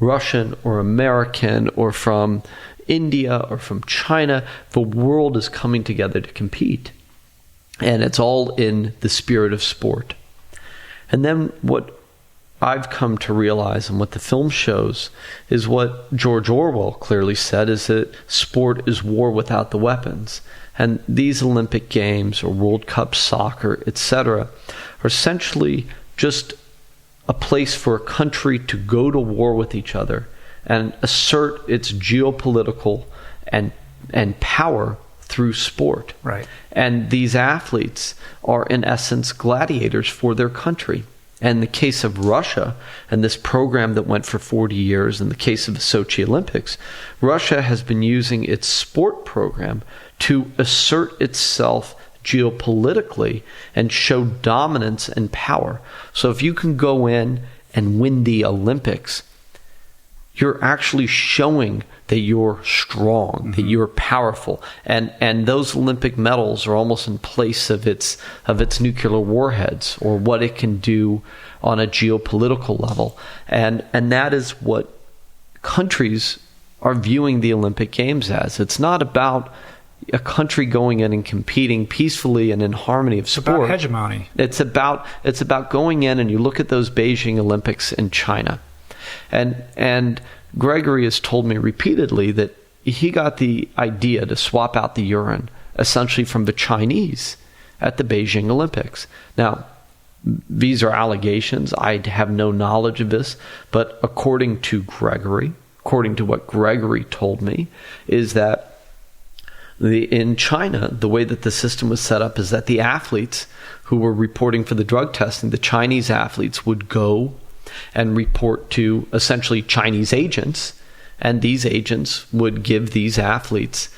[SPEAKER 2] Russian or American or from India or from China, the world is coming together to compete. And it's all in the spirit of sport. And then what I've come to realize, and what the film shows, is what George Orwell clearly said, is that sport is war without the weapons. And these Olympic Games or World Cup soccer, etc., are essentially just a place for a country to go to war with each other and assert its geopolitical and power through sport.
[SPEAKER 3] Right.
[SPEAKER 2] And these athletes are, in essence, gladiators for their country. And in the case of Russia and this program that went for 40 years, in the case of the Sochi Olympics, Russia has been using its sport program to assert itself geopolitically and show dominance and power. So if you can go in and win the Olympics, you're actually showing that you're strong, that you're powerful, and those Olympic medals are almost in place of its nuclear warheads, or what it can do on a geopolitical level, and that is what countries are viewing the Olympic Games as. It's not about a country going in and competing peacefully and in harmony of sport.
[SPEAKER 3] It's about hegemony.
[SPEAKER 2] It's about going in, and you look at those Beijing Olympics in China. And Gregory has told me repeatedly that he got the idea to swap out the urine essentially from the Chinese at the Beijing Olympics. Now, these are allegations. I have no knowledge of this, but according to what Gregory told me, is that in China, the way that the system was set up is that the athletes who were reporting for the drug testing, the Chinese athletes, would go and report to essentially Chinese agents, and these agents would give these athletes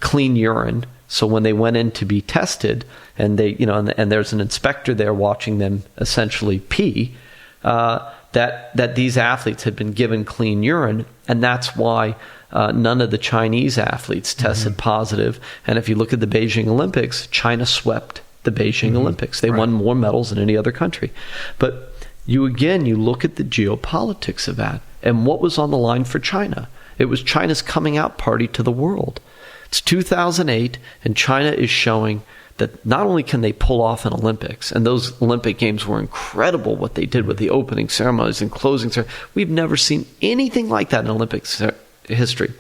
[SPEAKER 2] clean urine. So when they went in to be tested, and they, and there's an inspector there watching them essentially pee, that these athletes had been given clean urine, and that's why none of the Chinese athletes tested positive. And if you look at the Beijing Olympics, China swept the Beijing Olympics. They won more medals than any other country. But you look at the geopolitics of that and what was on the line for China. It was China's coming out party to the world. It's 2008, and China is showing that not only can they pull off an Olympics, and those Olympic Games were incredible, what they did with the opening ceremonies and closing ceremonies. We've never seen anything like that in Olympics history.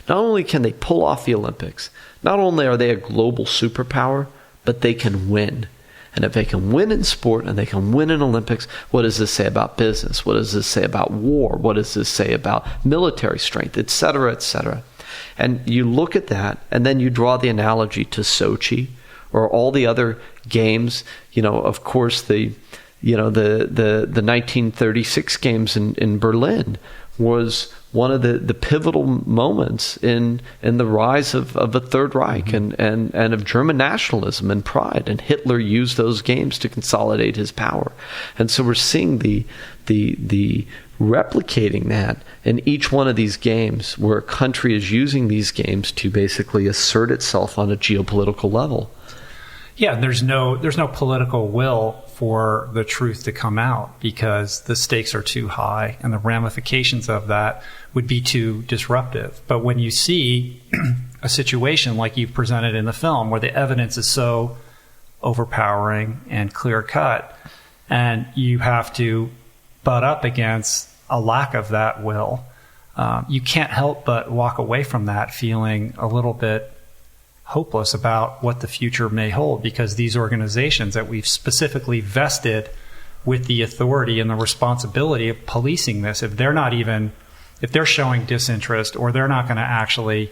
[SPEAKER 2] Not only can they pull off the Olympics, not only are they a global superpower, but they can win. And if they can win in sport and they can win in Olympics, what does this say about business? What does this say about war? What does this say about military strength, et cetera, et cetera? And you look at that, and then you draw the analogy to Sochi or all the other games. Of course, the 1936 games in Berlin was one of the pivotal moments in the rise of the Third Reich and of German nationalism and pride. And Hitler used those games to consolidate his power. And so we're seeing the replicating that in each one of these games, where a country is using these games to basically assert itself on a geopolitical level.
[SPEAKER 3] Yeah, there's no political will for the truth to come out because the stakes are too high and the ramifications of that would be too disruptive. But when you see a situation like you've presented in the film where the evidence is so overpowering and clear-cut, and you have to butt up against a lack of that will, you can't help but walk away from that feeling a little bit hopeless about what the future may hold, because these organizations that we've specifically vested with the authority and the responsibility of policing this, if they're showing disinterest, or they're not going to actually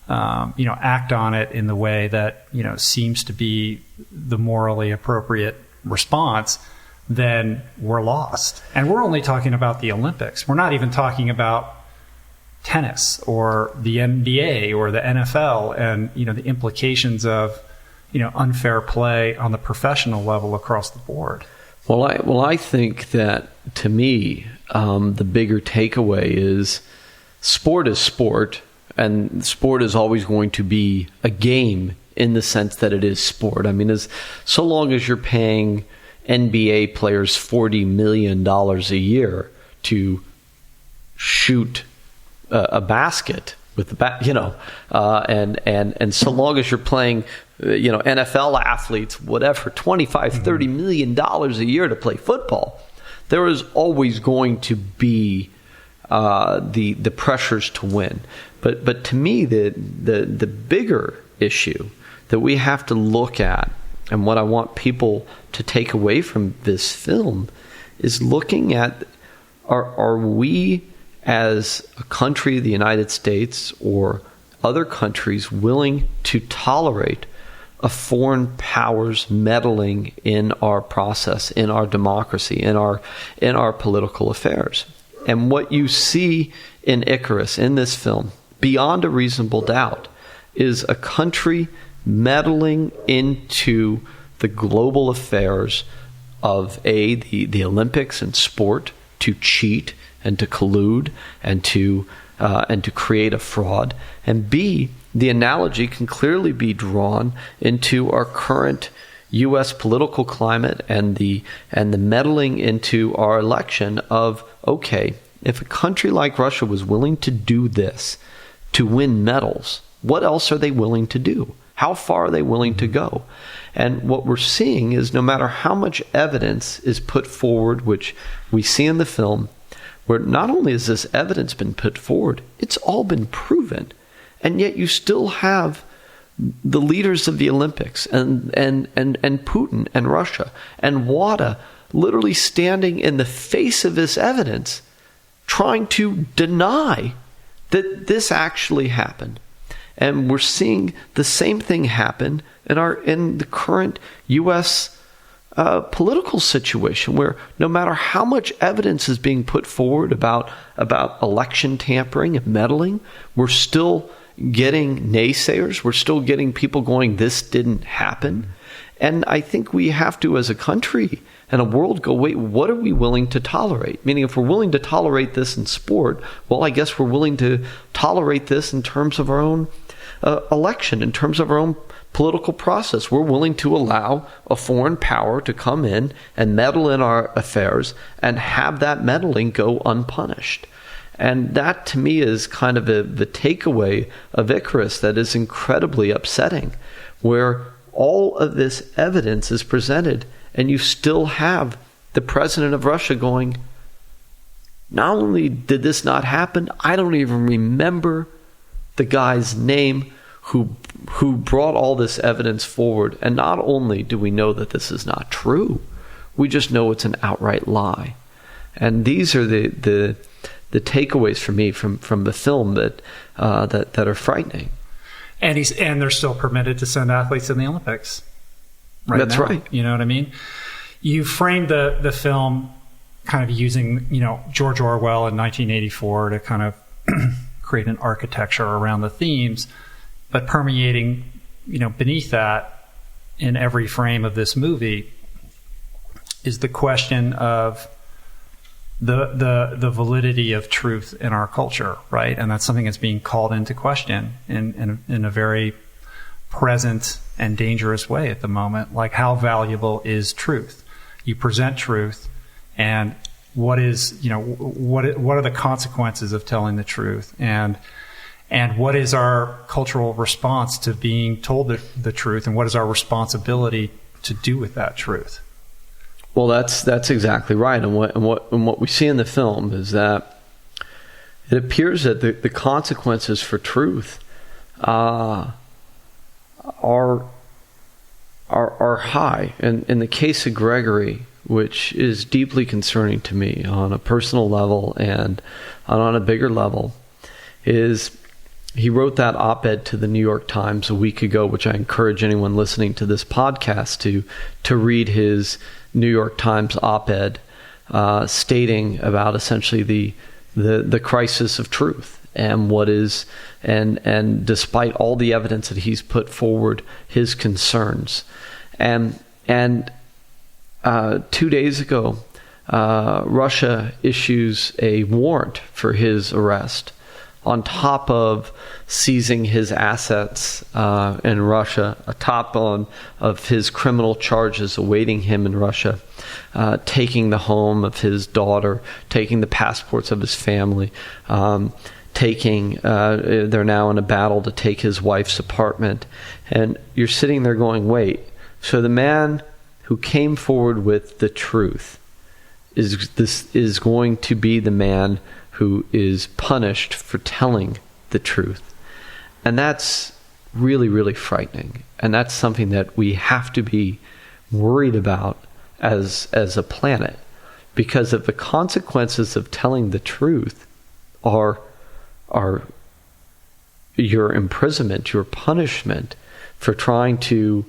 [SPEAKER 3] act on it in the way that seems to be the morally appropriate response, then we're lost. And we're only talking about the Olympics. We're not even talking about tennis or the NBA or the NFL and the implications of unfair play on the professional level across the board.
[SPEAKER 2] Well, I think that, to me, the bigger takeaway is sport is sport, and sport is always going to be a game in the sense that it is sport. I mean, so long as you're paying NBA players $40 million a year to shoot a basket with the bat, and so long as you're playing, NFL athletes, whatever, $25-30 million a year to play football, there is always going to be the pressures to win. But to me, the bigger issue that we have to look at, and what I want people to take away from this film, is looking at are we, as a country, the United States, or other countries, willing to tolerate a foreign powers meddling in our process, in our democracy, in our political affairs? And what you see in Icarus, in this film, beyond a reasonable doubt, is a country meddling into the global affairs of the Olympics and sport to cheat and to collude and to create a fraud, and B, the analogy can clearly be drawn into our current U.S. political climate and the meddling into our election of, okay, if a country like Russia was willing to do this to win medals, what else are they willing to do? How far are they willing to go? And what we're seeing is, no matter how much evidence is put forward, which we see in the film, where not only has this evidence been put forward, it's all been proven. And yet you still have the leaders of the Olympics and Putin and Russia and WADA literally standing in the face of this evidence, trying to deny that this actually happened. And we're seeing the same thing happen in the current U.S. Political situation, where no matter how much evidence is being put forward about election tampering and meddling, we're still getting naysayers. We're still getting people going, this didn't happen. And I think we have to, as a country and a world, go, wait, what are we willing to tolerate? Meaning, if we're willing to tolerate this in sport, well, I guess we're willing to tolerate this in terms of our own election, in terms of our own political process. We're willing to allow a foreign power to come in and meddle in our affairs and have that meddling go unpunished. And that, to me, is kind of the takeaway of Icarus that is incredibly upsetting, where all of this evidence is presented, and you still have the president of Russia going, not only did this not happen, I don't even remember the guy's name who brought all this evidence forward. And not only do we know that this is not true, we just know it's an outright lie. And these are the takeaways for me from the film that are frightening.
[SPEAKER 3] And they're still permitted to send athletes in the Olympics.
[SPEAKER 2] That's
[SPEAKER 3] now.
[SPEAKER 2] right.
[SPEAKER 3] You know what I mean? You framed the film kind of using, George Orwell in 1984 to kind of create an architecture around the themes, but permeating, beneath that in every frame of this movie is the question of the validity of truth in our culture, right? And that's something that's being called into question in a very present and dangerous way at the moment. Like, how valuable is truth? You present truth, and what is, what are the consequences of telling the truth? And what is our cultural response to being told the truth, and what is our responsibility to do with that truth?
[SPEAKER 2] Well, that's exactly right. And what we see in the film is that it appears that the consequences for truth are high. And in the case of Gregory, which is deeply concerning to me on a personal level and on a bigger level, is he wrote that op-ed to the New York Times a week ago, which I encourage anyone listening to this podcast to read his New York Times op-ed stating about essentially the crisis of truth and what is and despite all the evidence that he's put forward, his concerns. And 2 days ago, Russia issues a warrant for his arrest, on top of seizing his assets in Russia, atop of his criminal charges awaiting him in Russia, taking the home of his daughter, taking the passports of his family, they're now in a battle to take his wife's apartment. And you're sitting there going, wait, so the man who came forward with the truth is going to be the man who is punished for telling the truth. And that's really, really frightening. And that's something that we have to be worried about as a planet, because of the consequences of telling the truth are your imprisonment, your punishment for trying to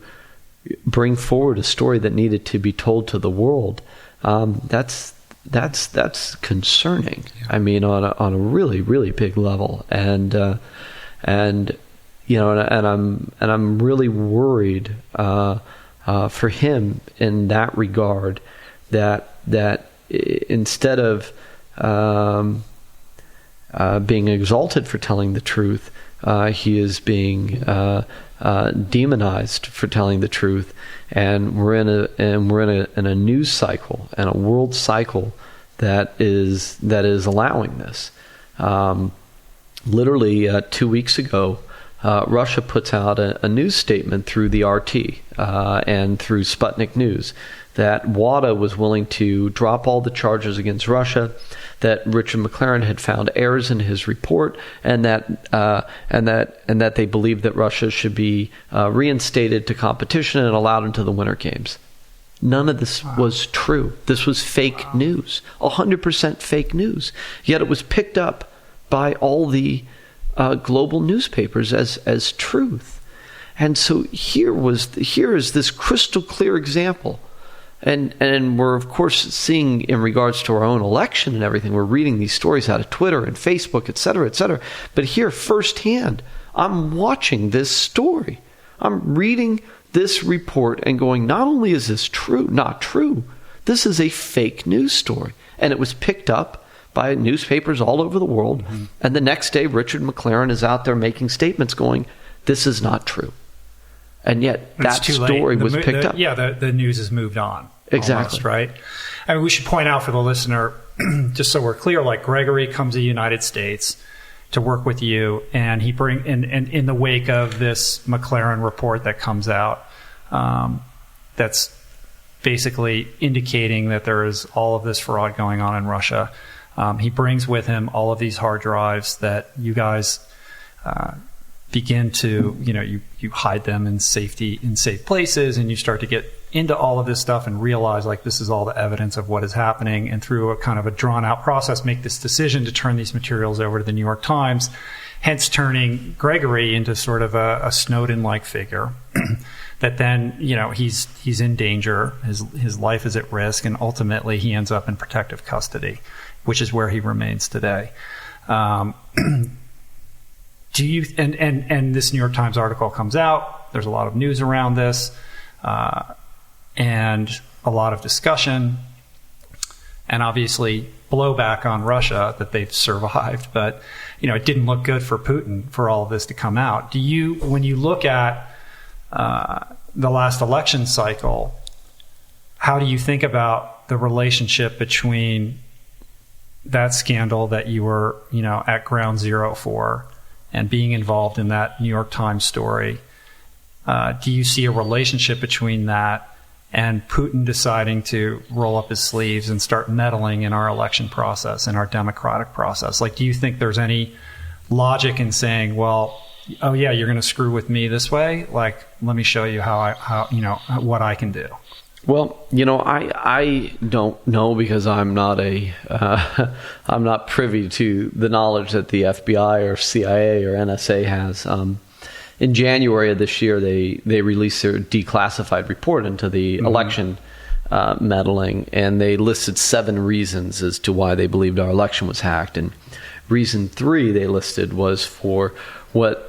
[SPEAKER 2] bring forward a story that needed to be told to the world. That's concerning. Yeah. I mean, on a really, really big level, and I'm really worried for him in that regard. That instead of being exalted for telling the truth, he is being demonized for telling the truth. And we're in a news cycle and a world cycle that is allowing this. Literally 2 weeks ago, Russia puts out a news statement through the RT and through Sputnik News that WADA was willing to drop all the charges against Russia, that Richard McLaren had found errors in his report, and that they believed that Russia should be reinstated to competition and allowed into the Winter Games. None of this was true. This was fake news, 100% fake news. Yet it was picked up by all the global newspapers as truth. And so here is this crystal clear example. And we're, of course, seeing in regards to our own election and everything, we're reading these stories out of Twitter and Facebook, et cetera, et cetera. But here, firsthand, I'm watching this story. I'm reading this report and going, not only is this not true, this is a fake news story. And it was picked up by newspapers all over the world. Mm-hmm. And the next day, Richard McLaren is out there making statements going, this is not true. And yet that story was picked up.
[SPEAKER 3] Yeah, the news has moved on.
[SPEAKER 2] Exactly.
[SPEAKER 3] Almost, right? I mean, we should point out for the listener, just so we're clear, like Gregory comes to the United States to work with you, and he and in the wake of this McLaren report that comes out, that's basically indicating that there is all of this fraud going on in Russia. He brings with him all of these hard drives that you guys begin to, you hide them in safe places, and you start to get into all of this stuff and realize like this is all the evidence of what is happening, and through a kind of a drawn out process make this decision to turn these materials over to the New York Times, hence turning Gregory into sort of a Snowden-like figure that then, he's in danger, his life is at risk, and ultimately he ends up in protective custody, which is where he remains today. Do you and this New York Times article comes out, there's a lot of news around this, and a lot of discussion, and obviously blowback on Russia that they've survived, but it didn't look good for Putin for all of this to come out. When you look at the last election cycle, how do you think about the relationship between that scandal that you were at ground zero for and being involved in that New York Times story? Do you see a relationship between that and Putin deciding to roll up his sleeves and start meddling in our election process and our democratic process? Like, do you think there's any logic in saying, well, oh yeah, you're going to screw with me this way? Like, let me show you what I can do.
[SPEAKER 2] Well, I don't know, because I'm not I'm not privy to the knowledge that the FBI or CIA or NSA has. In January of this year, they released their declassified report into the election meddling, and they listed 7 reasons as to why they believed our election was hacked. And reason 3 they listed was for what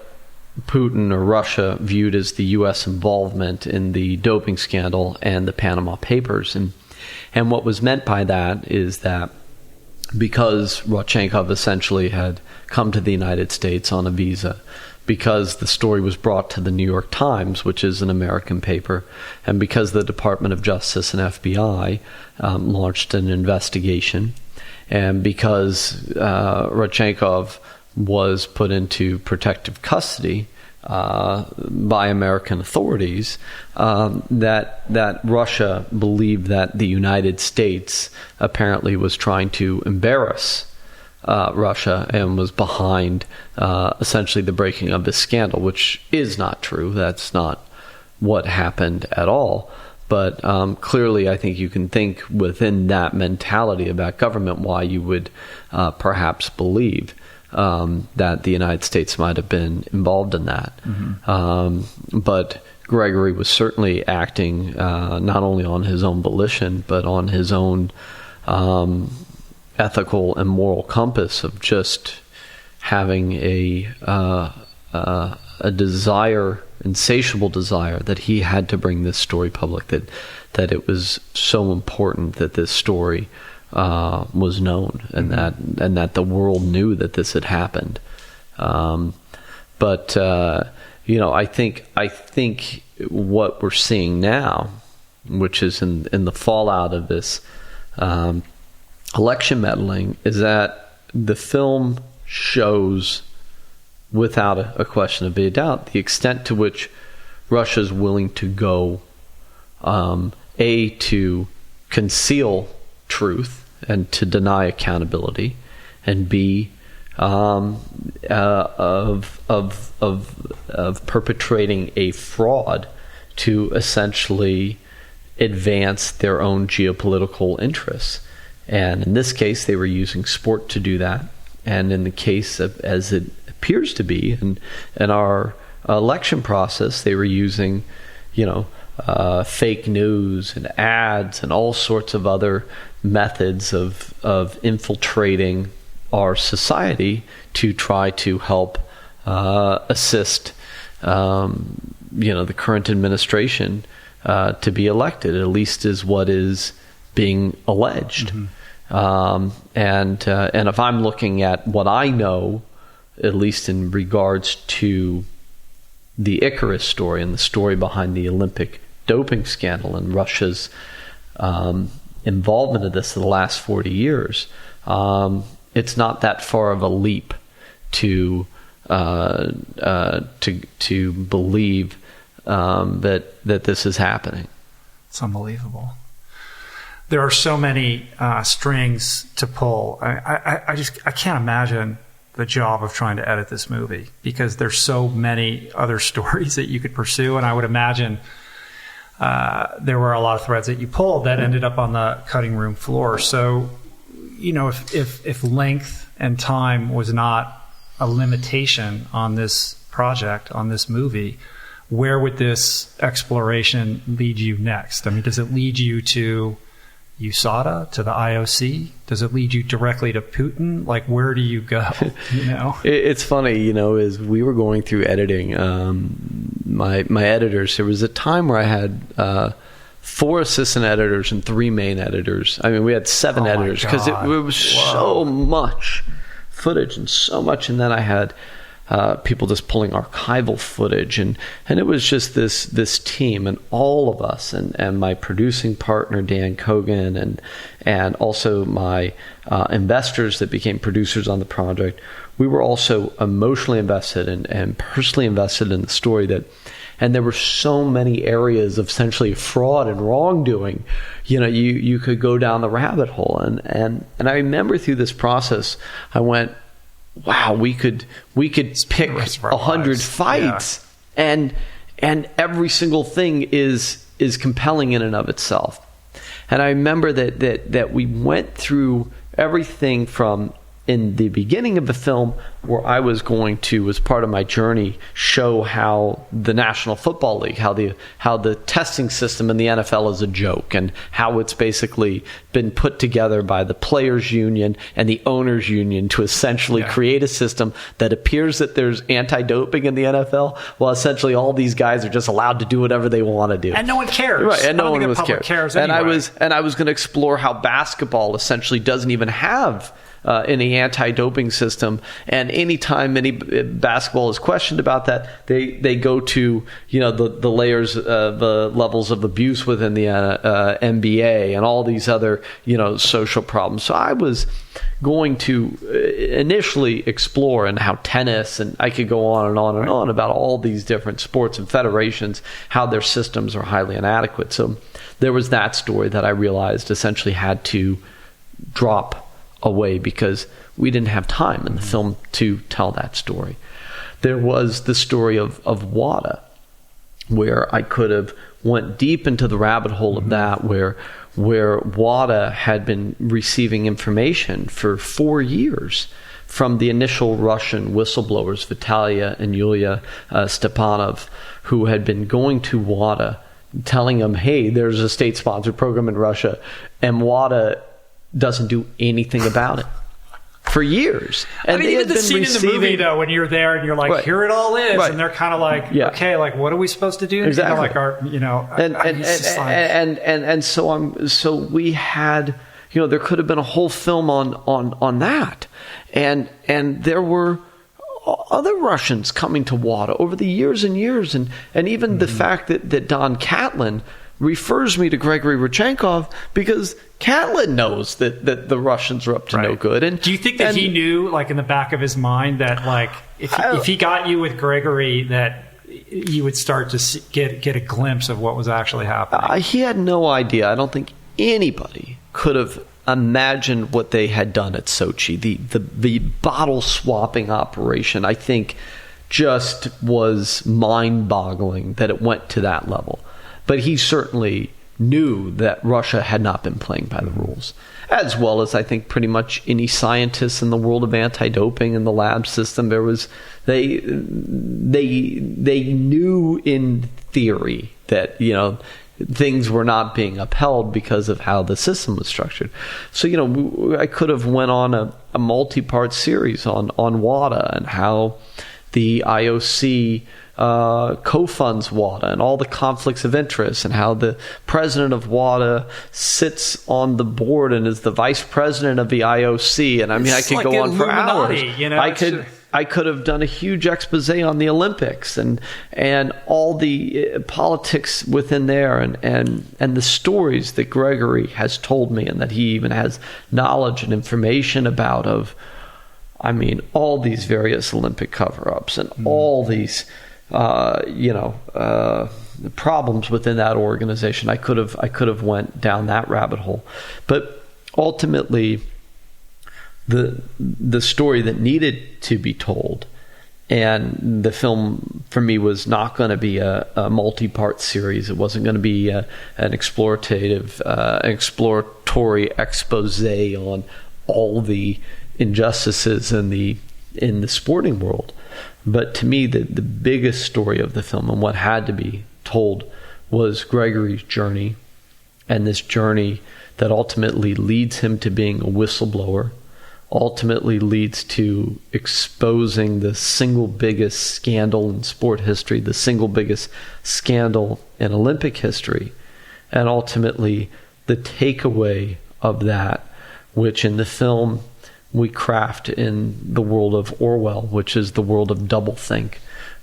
[SPEAKER 2] Putin or Russia viewed as the U.S. involvement in the doping scandal and the Panama Papers. And what was meant by that is that because Rodchenkov essentially had come to the United States on a visa, because the story was brought to the New York Times, which is an American paper, and because the Department of Justice and FBI launched an investigation, and because Rodchenkov was put into protective custody by American authorities, that Russia believed that the United States apparently was trying to embarrass Russia and was behind essentially the breaking of this scandal, which is not true. That's not what happened at all. But clearly, I think you can think within that mentality about government why you would perhaps believe that the United States might have been involved in that. But Gregory was certainly acting not only on his own volition, but on his own ethical and moral compass of just having a desire, insatiable desire, that he had to bring this story public, that it was so important that this story was known, and that the world knew that this had happened. But I think what we're seeing now, which is in the fallout of this election meddling, is that the film shows, without a question of a doubt, the extent to which Russia is willing to go, to conceal truth and to deny accountability, and B, of perpetrating a fraud to essentially advance their own geopolitical interests. And in this case, they were using sport to do that. And in the case of, as it appears to be, in our election process, they were using, fake news and ads and all sorts of other methods of infiltrating our society to try to help assist the current administration to be elected, at least is what is being alleged. And if I'm looking at what I know, at least in regards to
[SPEAKER 1] the Icarus story and the story behind the Olympic doping scandal and Russia's involvement in this in the last 40 years, it's not that far of a leap to believe that this is happening.
[SPEAKER 3] It's unbelievable. There are so many strings to pull. I can't imagine the job of trying to edit this movie, because there's so many other stories that you could pursue, and I would imagine there were a lot of threads that you pulled that ended up on the cutting room floor. So, if length and time was not a limitation on this project, on this movie, where would this exploration lead you next? I mean, does it lead you to USADA, to the IOC? Does it lead you directly to Putin? Like, where do you go?
[SPEAKER 1] It's funny, as we were going through editing, my editors, there was a time where I had 4 assistant editors and 3 main editors. I mean, we had 7 editors because it was so much footage and so much. And then I had people just pulling archival footage, and it was just this team, and all of us, and my producing partner Dan Kogan, and also my investors that became producers on the project. We were also emotionally invested and personally invested in the story, and there were so many areas of essentially fraud and wrongdoing. You could go down the rabbit hole, and I remember through this process, I went, wow, we could pick 100 fights, and every single thing is compelling in and of itself. And I remember that we went through everything from, in the beginning of the film, where I was going to, as part of my journey, show how the National Football League, how the testing system in the NFL is a joke, and how it's basically been put together by the players' union and the owners' union to essentially create a system that appears that there's anti-doping in the NFL, while essentially all these guys are just allowed to do whatever they want to do,
[SPEAKER 3] and no one cares.
[SPEAKER 1] Right, and no one
[SPEAKER 3] cares anyway.
[SPEAKER 1] And I was going to explore how basketball essentially doesn't even have any anti-doping system, and anytime any basketball is questioned about that, they go to the layers, the levels of abuse within the NBA and all these other social problems. So I was going to initially explore, and how tennis, and I could go on and on and on about all these different sports and federations, how their systems are highly inadequate. So there was that story that I realized essentially had to drop away because we didn't have time in the film to tell that story. There was the story of WADA, where I could have went deep into the rabbit hole of that, where WADA had been receiving information for 4 years from the initial Russian whistleblowers, Vitalia and Yulia Stepanov, who had been going to WADA telling them, hey, there's a state-sponsored program in Russia, and WADA doesn't do anything about it for years. And
[SPEAKER 3] I mean, even the scene in the movie, though, when you're there and you're like, here it all is, and they're kind of like, okay, like, what are we supposed to do?
[SPEAKER 1] Exactly. So we had, there could have been a whole film on that, and there were other Russians coming to WADA over the years and years, and even the fact that Don Catlin refers me to Gregory Rodchenkov, because Catlin knows that the Russians are up to no good. And
[SPEAKER 3] do you think that he knew, like, in the back of his mind, that, like, if he got you with Gregory, that you would start to get a glimpse of what was actually happening?
[SPEAKER 1] He had no idea. I don't think anybody could have imagined what they had done at Sochi. The bottle swapping operation, I think, just was mind-boggling that it went to that level. But he certainly knew that Russia had not been playing by the rules, as well as I think pretty much any scientists in the world of anti-doping and the lab system. They knew in theory that things were not being upheld because of how the system was structured. So I could have went on a multi-part series on WADA and how the IOC co-funds WADA and all the conflicts of interest, and how the president of WADA sits on the board and is the vice president of the IOC. And I mean, I could go on for hours.
[SPEAKER 2] I could have done a huge expose on the Olympics and all the politics within there and the stories that Gregory has told me and that he even has knowledge and information about of, I mean, all these various Olympic cover-ups and all these, problems within that organization. I could have went down that rabbit hole, but ultimately, the story that needed to be told, and the film for me was not going to be a multi-part series. It wasn't going to be an exploratory expose on all the injustices in the sporting world. But to me, the biggest story of the film and what had to be told was Gregory's journey, and this journey that ultimately leads him to being a whistleblower, ultimately leads to exposing the single biggest scandal in sport history, the single biggest scandal in Olympic history, and ultimately the takeaway of that, which in the film we craft in the world of Orwell, which is the world of doublethink,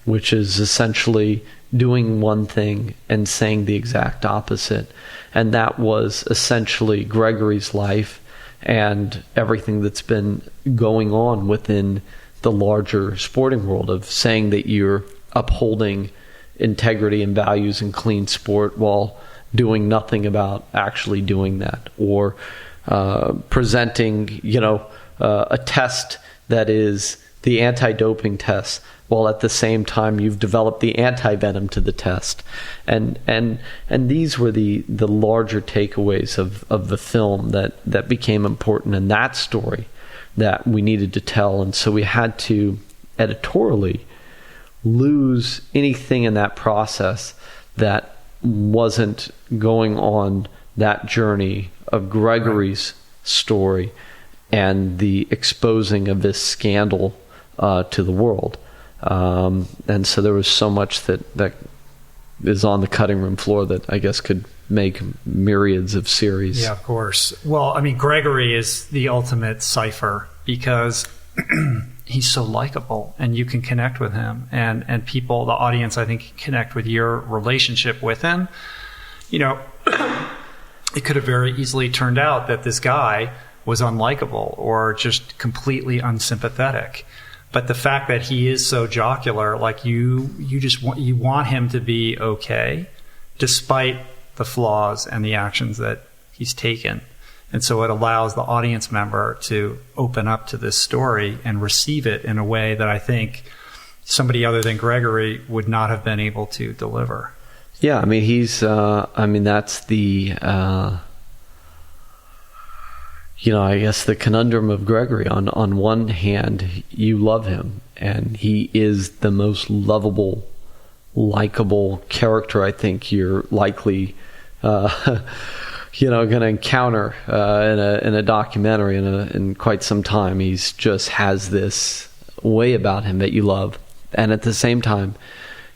[SPEAKER 2] which is essentially doing one thing and saying the exact opposite. And that was essentially Gregory's life and everything that's been going on within the larger sporting world of saying that you're upholding integrity and values in clean sport while doing nothing about actually doing that, or presenting, a test that is the anti-doping test, while at the same time you've developed the anti-venom to the test. And these were the larger takeaways of the film that became important in that story that we needed to tell. And so we had to editorially lose anything in that process that wasn't going on that journey of Gregory's story and the exposing of this scandal to the world. And so there was so much that is on the cutting room floor that I guess could make myriads of series.
[SPEAKER 3] Yeah, of course. Well, I mean, Gregory is the ultimate cipher because he's so likable and you can connect with him, and people, the audience, I think, can connect with your relationship with him. It could have very easily turned out that this guy was unlikable or just completely unsympathetic. But the fact that he is so jocular, like you want him to be okay, despite the flaws and the actions that he's taken. And so it allows the audience member to open up to this story and receive it in a way that I think somebody other than Gregory would not have been able to deliver.
[SPEAKER 2] Yeah, I mean, that's the, I guess the conundrum of Gregory. On one hand, you love him, and he is the most lovable, likable character I think you're likely, going to encounter in a documentary in quite some time. He's just has this way about him that you love, and at the same time,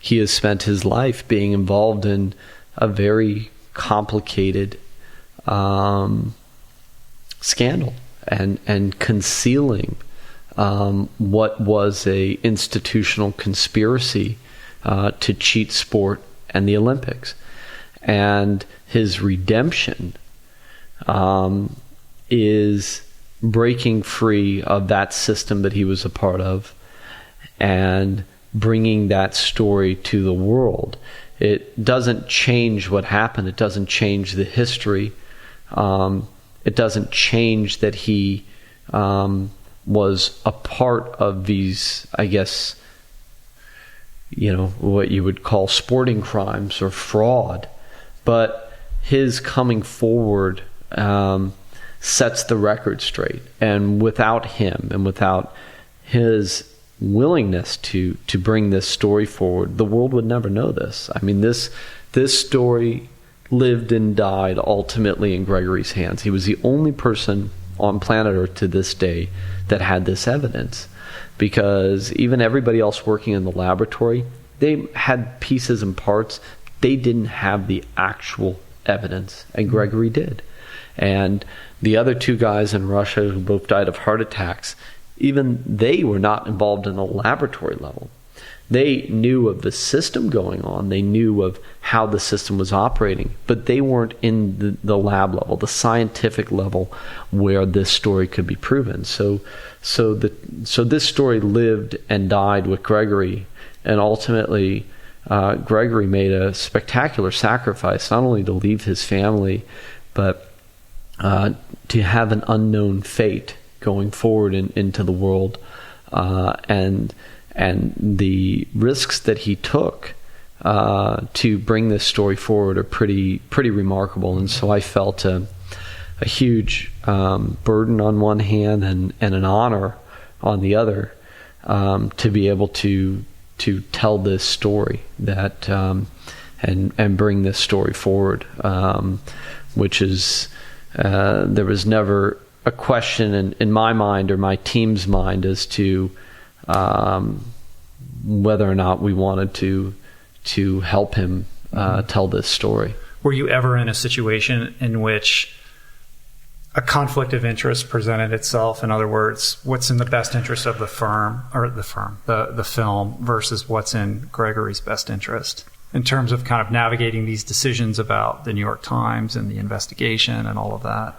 [SPEAKER 2] he has spent his life being involved in a very complicated scandal and concealing what was a institutional conspiracy to cheat sport and the Olympics. And his redemption is breaking free of that system that he was a part of and bringing that story to the world. It doesn't change what happened. It doesn't change the history. It doesn't change that he was a part of these, I guess, what you would call sporting crimes or fraud. But his coming forward sets the record straight. And without him and without his willingness to bring this story forward, the world would never know this. I mean, this story lived and died ultimately in Gregory's hands. He was the only person on planet Earth to this day that had this evidence, because even everybody else working in the laboratory, they had pieces and parts. They didn't have the actual evidence, and Gregory did. And the other two guys in Russia who both died of heart attacks, even they were not involved in the laboratory level. They knew of the system going on. They knew of how the system was operating, but they weren't in the lab level, the scientific level where this story could be proven. So this story lived and died with Gregory, and ultimately Gregory made a spectacular sacrifice, not only to leave his family, but to have an unknown fate going forward into the world, and the risks that he took to bring this story forward are pretty remarkable. And so I felt a huge burden on one hand and an honor on the other, to be able to tell this story that and bring this story forward, which is there was never a question in my mind or my team's mind as to whether or not we wanted to help him tell this story.
[SPEAKER 3] Were you ever in a situation in which a conflict of interest presented itself? In other words, what's in the best interest of the film versus what's in Gregory's best interest in terms of kind of navigating these decisions about the New York Times and the investigation and all of that?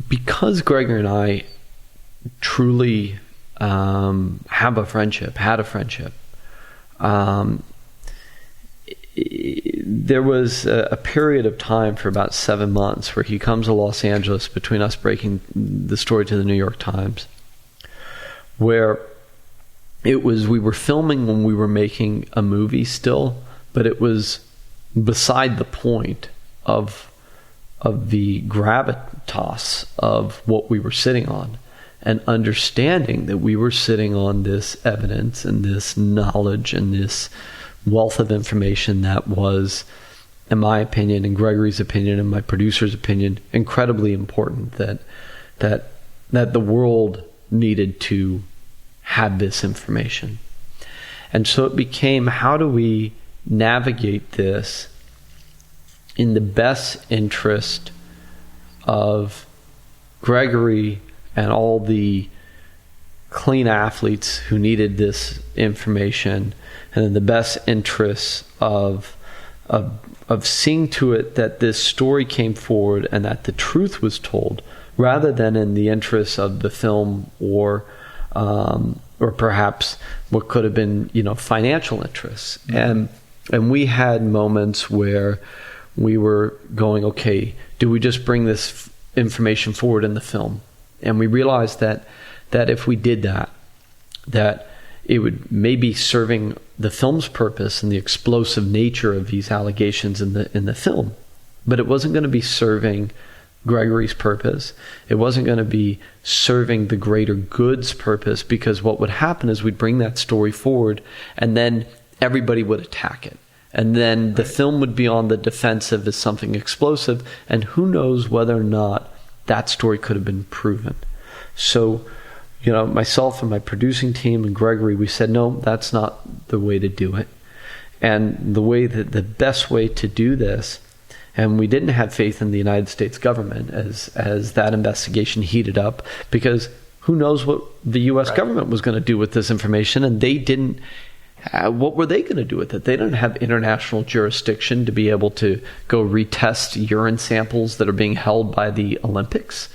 [SPEAKER 2] Because Gregory and I truly had a friendship, there was a period of time for about 7 months where he comes to Los Angeles between us breaking the story to the New York Times, where we were filming when we were making a movie still, but it was beside the point of the gravitas of what we were sitting on, and understanding that we were sitting on this evidence and this knowledge and this wealth of information that was, in my opinion, in Gregory's opinion, and my producer's opinion, incredibly important, that the world needed to have this information. And so it became, how do we navigate this in the best interest of Gregory and all the clean athletes who needed this information, and in the best interests of seeing to it that this story came forward and that the truth was told, rather than in the interests of the film or perhaps what could have been, financial interests. Mm-hmm. And we had moments where we were going, okay, do we just bring this information forward in the film? And we realized that if we did that it would maybe serving the film's purpose and the explosive nature of these allegations in the film, but it wasn't going to be serving Gregory's purpose. It wasn't going to be serving the greater good's purpose, because what would happen is we'd bring that story forward and then everybody would attack it. And then the film would be on the defensive as something explosive, and who knows whether or not that story could have been proven. So, myself and my producing team and Gregory, we said, no, that's not the way to do it. And the best way to do this, and we didn't have faith in the United States government as that investigation heated up, because who knows what the U.S. government was going to do with this information, and they didn't. What were they going to do with it? They didn't have international jurisdiction to be able to go retest urine samples that are being held by the Olympics.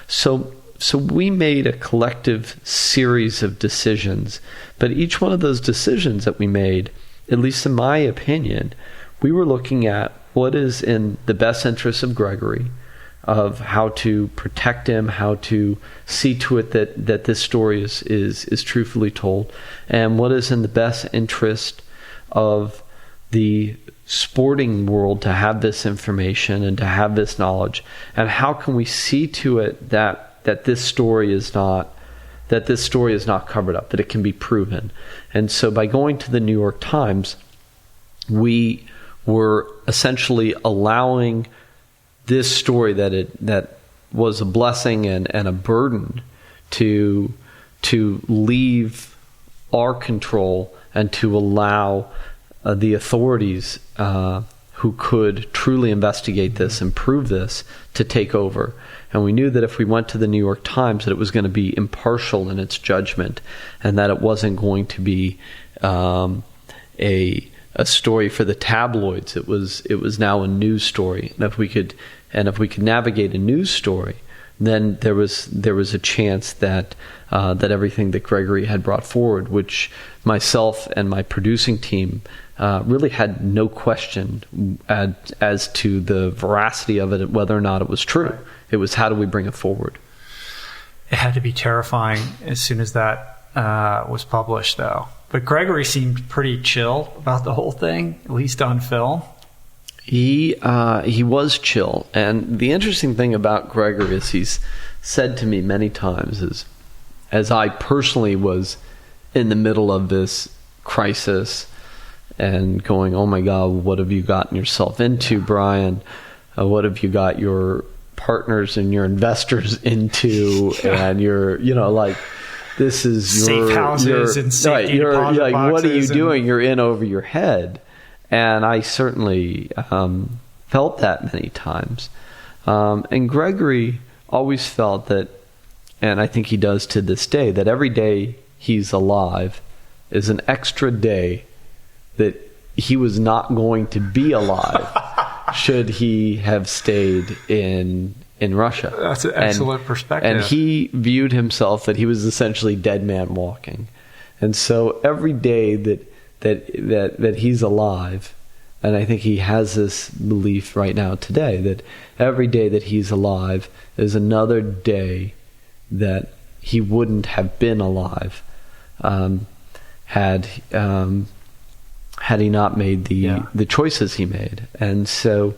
[SPEAKER 2] So we made a collective series of decisions, but each one of those decisions that we made, at least in my opinion, we were looking at what is in the best interest of Gregory, of how to protect him, how to see to it that this story is truthfully told, and what is in the best interest of the sporting world to have this information and to have this knowledge, and how can we see to it that this story is not covered up, that it can be proven. And so by going to the New York Times, we were essentially allowing this story that was a blessing and a burden to leave our control, and to allow the authorities
[SPEAKER 1] who could truly investigate this and prove this to take over. And we knew that if we went to the New York Times, that it was going to be impartial in its judgment, and that it wasn't going to be a story for the tabloids. It was now a news story. And if we could navigate a news story, then there was a chance that everything that Gregory had brought forward, which myself and my producing team really had no question as to the veracity of it, whether or not it was true. Right. It was, how do we bring it forward?
[SPEAKER 3] It had to be terrifying as soon as that was published, though. But Gregory seemed pretty chill about the whole thing, at least on film.
[SPEAKER 1] He was chill. And the interesting thing about Gregory is he's said to me many times is, as I personally was in the middle of this crisis and going, oh my God, what have you gotten yourself into, Bryan? What have you got your partners and your investors into? And you're, like, this is
[SPEAKER 3] safe houses and safety deposit
[SPEAKER 1] like,
[SPEAKER 3] boxes.
[SPEAKER 1] What are you doing? You're in over your head. And I certainly felt that many times. And Gregory always felt that, and I think he does to this day, that every day he's alive is an extra day that he was not going to be alive should he have stayed in Russia.
[SPEAKER 3] That's an excellent perspective.
[SPEAKER 1] And he viewed himself that he was essentially dead man walking. And so every day that he's alive, and I think he has this belief right now today, that every day that he's alive is another day that he wouldn't have been alive had he not made the choices he made. And so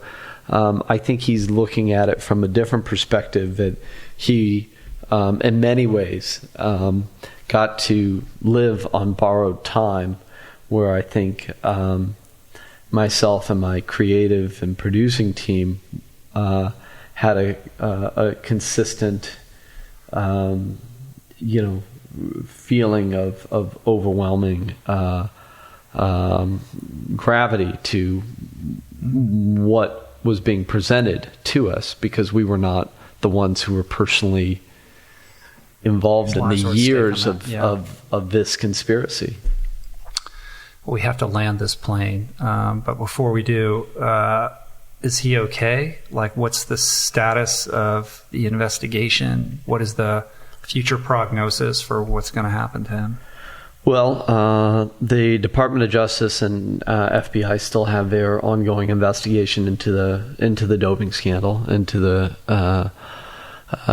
[SPEAKER 1] I think he's looking at it from a different perspective, that he, in many ways, got to live on borrowed time, where I think myself and my creative and producing team had a consistent, feeling of overwhelming gravity to what was being presented to us, because we were not the ones who were personally involved in the years of this conspiracy.
[SPEAKER 3] Well, we have to land this plane, but before we do, is he okay? Like, what's the status of the investigation? What is the future prognosis for what's going to happen to him?
[SPEAKER 1] Well, the Department of Justice and FBI still have their ongoing investigation into the doping scandal, into the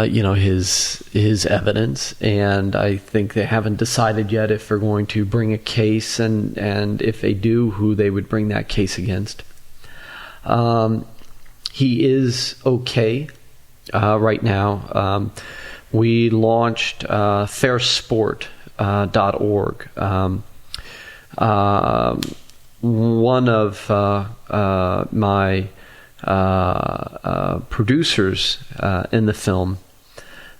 [SPEAKER 1] his evidence, and I think they haven't decided yet if they're going to bring a case, and if they do, who they would bring that case against. He is okay right now. We launched fairsport.org. One of my producers in the film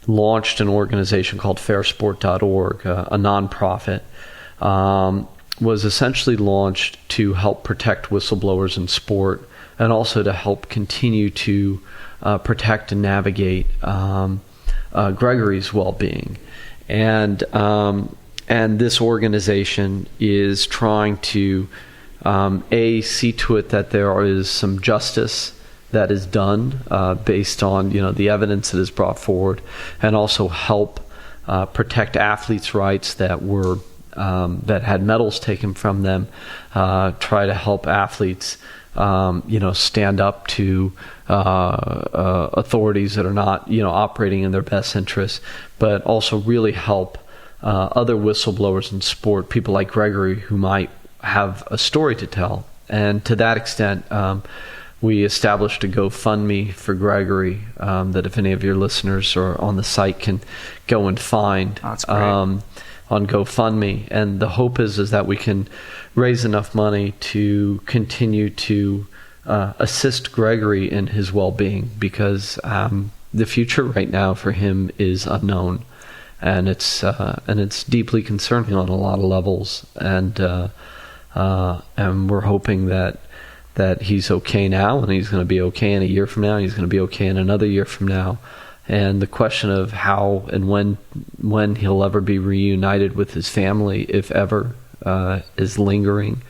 [SPEAKER 1] launched an organization called fairsport.org, a nonprofit. Was essentially launched to help protect whistleblowers in sport, and also to help continue to protect and navigate Gregory's well-being. And this organization is trying to see to it that there is some justice that is done based on the evidence that is brought forward, and also help protect athletes' rights that were that had medals taken from them. Try to help athletes stand up to authorities that are not operating in their best interests, but also really help other whistleblowers in sport, people like Gregory, who might have a story to tell. And to that extent, we established a GoFundMe for Gregory that if any of your listeners are on the site can go and find on GoFundMe. And the hope is that we can raise enough money to continue to assist Gregory in his well-being, because the future right now for him is unknown, and it's deeply concerning on a lot of levels. And we're hoping that that he's okay now, and he's going to be okay in a year from now, and he's going to be okay in another year from now. And the question of how and when he'll ever be reunited with his family, if ever, is lingering.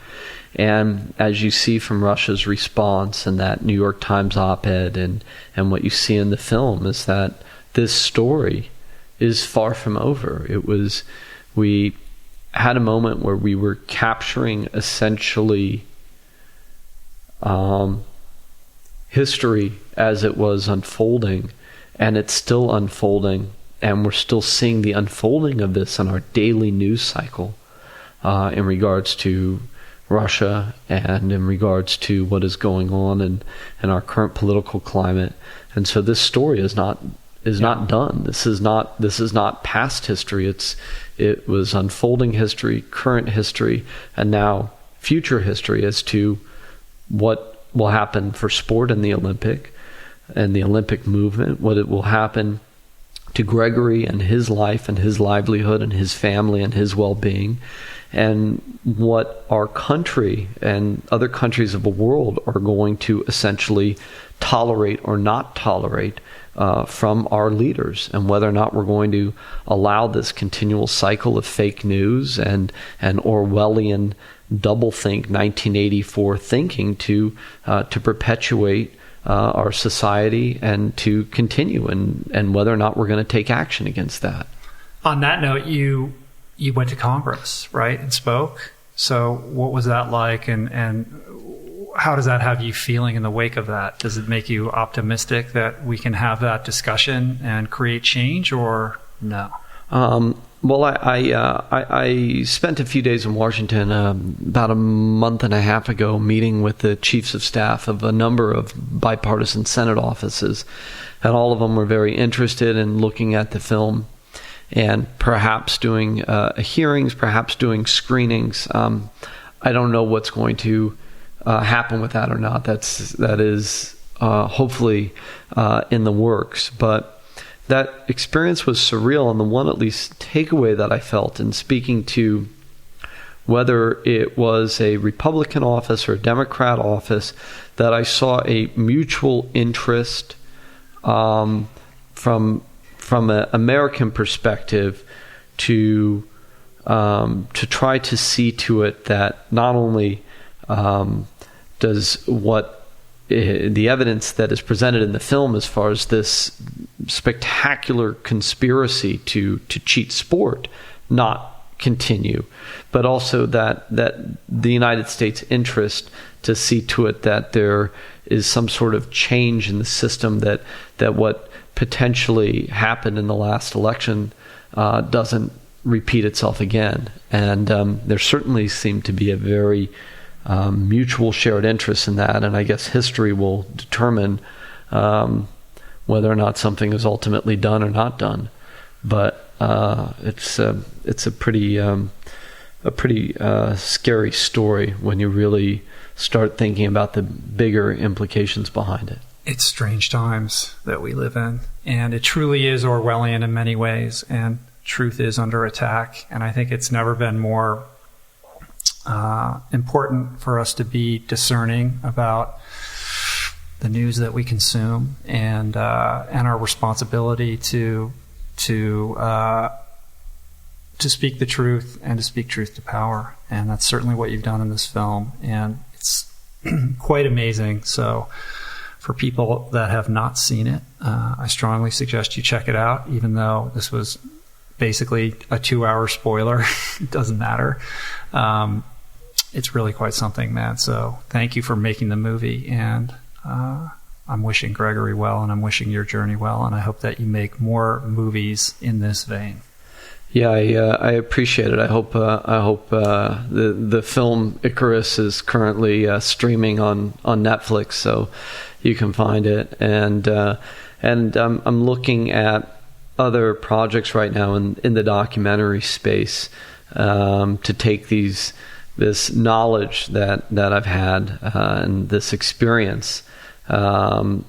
[SPEAKER 1] And as you see from Russia's response and that New York Times op-ed and what you see in the film is that this story is far from over. We had a moment where we were capturing essentially history as it was unfolding, and it's still unfolding, and we're still seeing the unfolding of this in our daily news cycle in regards to Russia and in regards to what is going on in our current political climate. And so this story is not done. This is not past history. It was unfolding history, current history, and now future history as to what will happen for sport in the Olympic and the Olympic movement, what it will happen to Gregory and his life and his livelihood and his family and his well-being, and what our country and other countries of the world are going to essentially tolerate or not tolerate from our leaders, and whether or not we're going to allow this continual cycle of fake news and Orwellian doublethink 1984 thinking to perpetuate our society and to continue, and whether or not we're going to take action against that.
[SPEAKER 3] On that note, you went to Congress, right, and spoke. So what was that like, and how does that have you feeling in the wake of that? Does it make you optimistic that we can have that discussion and create change, or no?
[SPEAKER 1] Well, I spent a few days in Washington about a month and a half ago meeting with the chiefs of staff of a number of bipartisan Senate offices, and all of them were very interested in looking at the film and perhaps doing hearings, perhaps doing screenings. I don't know what's going to happen with that or not. That is hopefully in the works, but that experience was surreal, and the one, at least, takeaway that I felt in speaking to whether it was a Republican office or a Democrat office, that I saw a mutual interest from an American perspective to try to see to it that not only does what the evidence that is presented in the film as far as this spectacular conspiracy to cheat sport not continue, but also that the United States interest to see to it that there is some sort of change in the system, that what potentially happened in the last election doesn't repeat itself again. And there certainly seemed to be a very mutual shared interest in that, and I guess history will determine whether or not something is ultimately done or not done. But it's a pretty scary story when you really start thinking about the bigger implications behind it.
[SPEAKER 3] It's strange times that we live in, and it truly is Orwellian in many ways, and truth is under attack. And I think it's never been more important for us to be discerning about the news that we consume, and our responsibility to speak the truth and to speak truth to power. And that's certainly what you've done in this film, and it's quite amazing. So for people that have not seen it, I strongly suggest you check it out, even though this was basically a 2-hour spoiler. It doesn't matter. It's really quite something, man. So thank you for making the movie, and I'm wishing Gregory well, and I'm wishing your journey well, and I hope that you make more movies in this vein.
[SPEAKER 1] Yeah, I appreciate it. I hope the film Icarus is currently streaming on Netflix, so you can find it. And I'm looking at other projects right now in the documentary space to take this knowledge that I've had and this experience and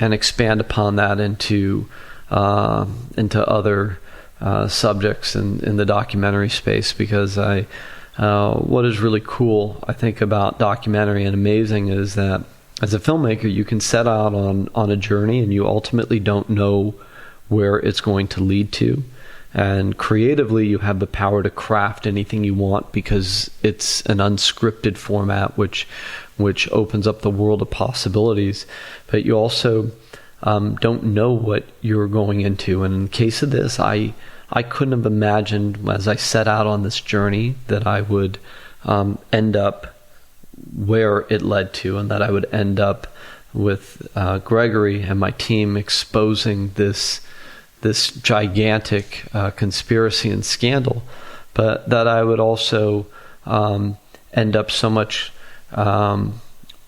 [SPEAKER 1] expand upon that into other subjects in the documentary space, because I what is really cool, I think, about documentary and amazing is that as a filmmaker, you can set out on a journey and you ultimately don't know where it's going to lead to. And creatively, you have the power to craft anything you want because it's an unscripted format, which opens up the world of possibilities. But you also don't know what you're going into. And in the case of this, I couldn't have imagined as I set out on this journey that I would end up where it led to, and that I would end up with Gregory and my team exposing this gigantic conspiracy and scandal, but that I would also end up so much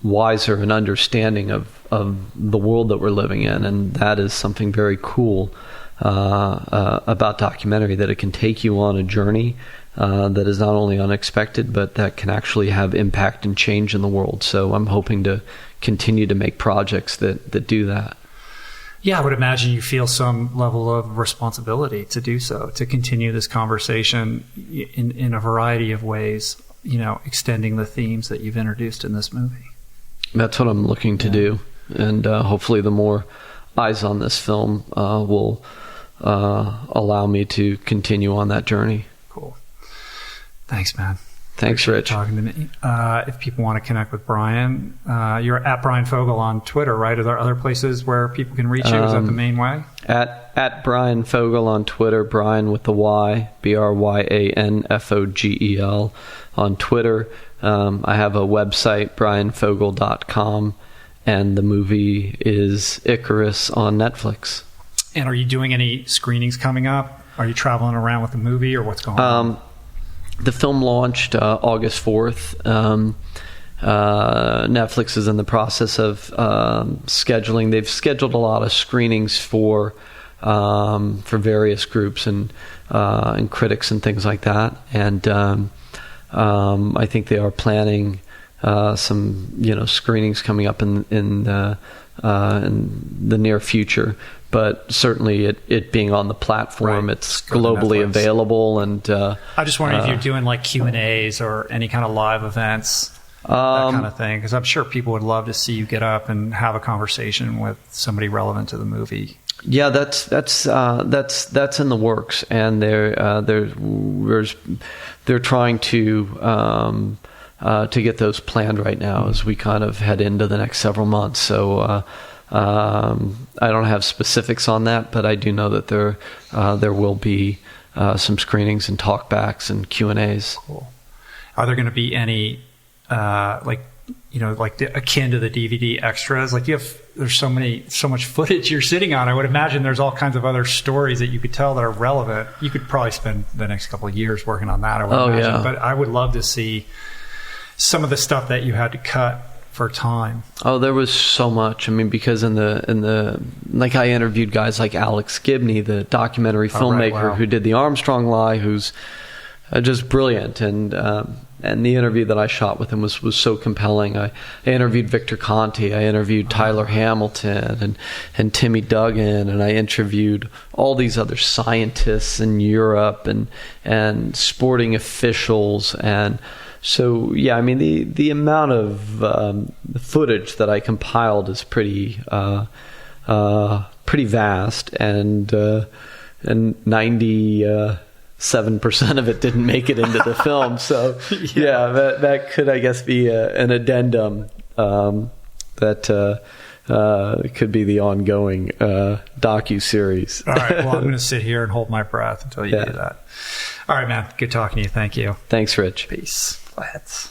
[SPEAKER 1] wiser and understanding of the world that we're living in. And that is something very cool about documentary, that it can take you on a journey that is not only unexpected, but that can actually have impact and change in the world. So I'm hoping to continue to make projects that do that.
[SPEAKER 3] Yeah, I would imagine you feel some level of responsibility to do so, to continue this conversation in a variety of ways, extending the themes that you've introduced in this movie.
[SPEAKER 1] That's what I'm looking to do. And hopefully the more eyes on this film will allow me to continue on that journey.
[SPEAKER 3] Cool. Thanks, man.
[SPEAKER 1] Thanks, Rich.
[SPEAKER 3] Talking to me. If people want to connect with Bryan, you're at Bryan FOGEL on Twitter, right? Are there other places where people can reach you? Is that the main way?
[SPEAKER 1] At Bryan FOGEL on Twitter, Bryan with the Y, BryanFogel on Twitter. I have a website, bryanfogel.com, and the movie is Icarus on Netflix.
[SPEAKER 3] And are you doing any screenings coming up? Are you traveling around with the movie, or what's going on?
[SPEAKER 1] The film launched August 4th. Netflix is in the process of scheduling. They've scheduled a lot of screenings for various groups and critics and things like that. And I think they are planning some screenings coming up in the near future. But certainly it being on the platform, right. It's globally available. And
[SPEAKER 3] I just wondering if you're doing like Q&As or any kind of live events, that kind of thing, because I'm sure people would love to see you get up and have a conversation with somebody relevant to the movie.
[SPEAKER 1] Yeah, that's in the works, and they're trying to get those planned right now as we kind of head into the next several months. So. I don't have specifics on that, but I do know that there will be some screenings and talkbacks and Q&As.
[SPEAKER 3] Cool. Are there going to be any akin to the DVD extras? Like there's so much footage you're sitting on. I would imagine there's all kinds of other stories that you could tell that are relevant. You could probably spend the next couple of years working on that. I would imagine. Yeah. But I would love to see some of the stuff that you had to cut for time.
[SPEAKER 1] Oh, there was so much. I mean, because in the like I interviewed guys like Alex Gibney, the documentary filmmaker, right, wow, who did the Armstrong lie, who's just brilliant, and the interview that I shot with him was so compelling. I interviewed Victor Conti, I interviewed Tyler Hamilton and Timmy Duggan, and I interviewed all these other scientists in Europe and sporting officials. And so, yeah, I mean, the amount of footage that I compiled is pretty vast, and 97% of it didn't make it into the film. So, yeah, that could, I guess, be an addendum that could be the ongoing docu-series.
[SPEAKER 3] All right, well, I'm going to sit here and hold my breath until you do that. All right, man. Good talking to you. Thank you.
[SPEAKER 1] Thanks, Rich.
[SPEAKER 3] Peace. Let's.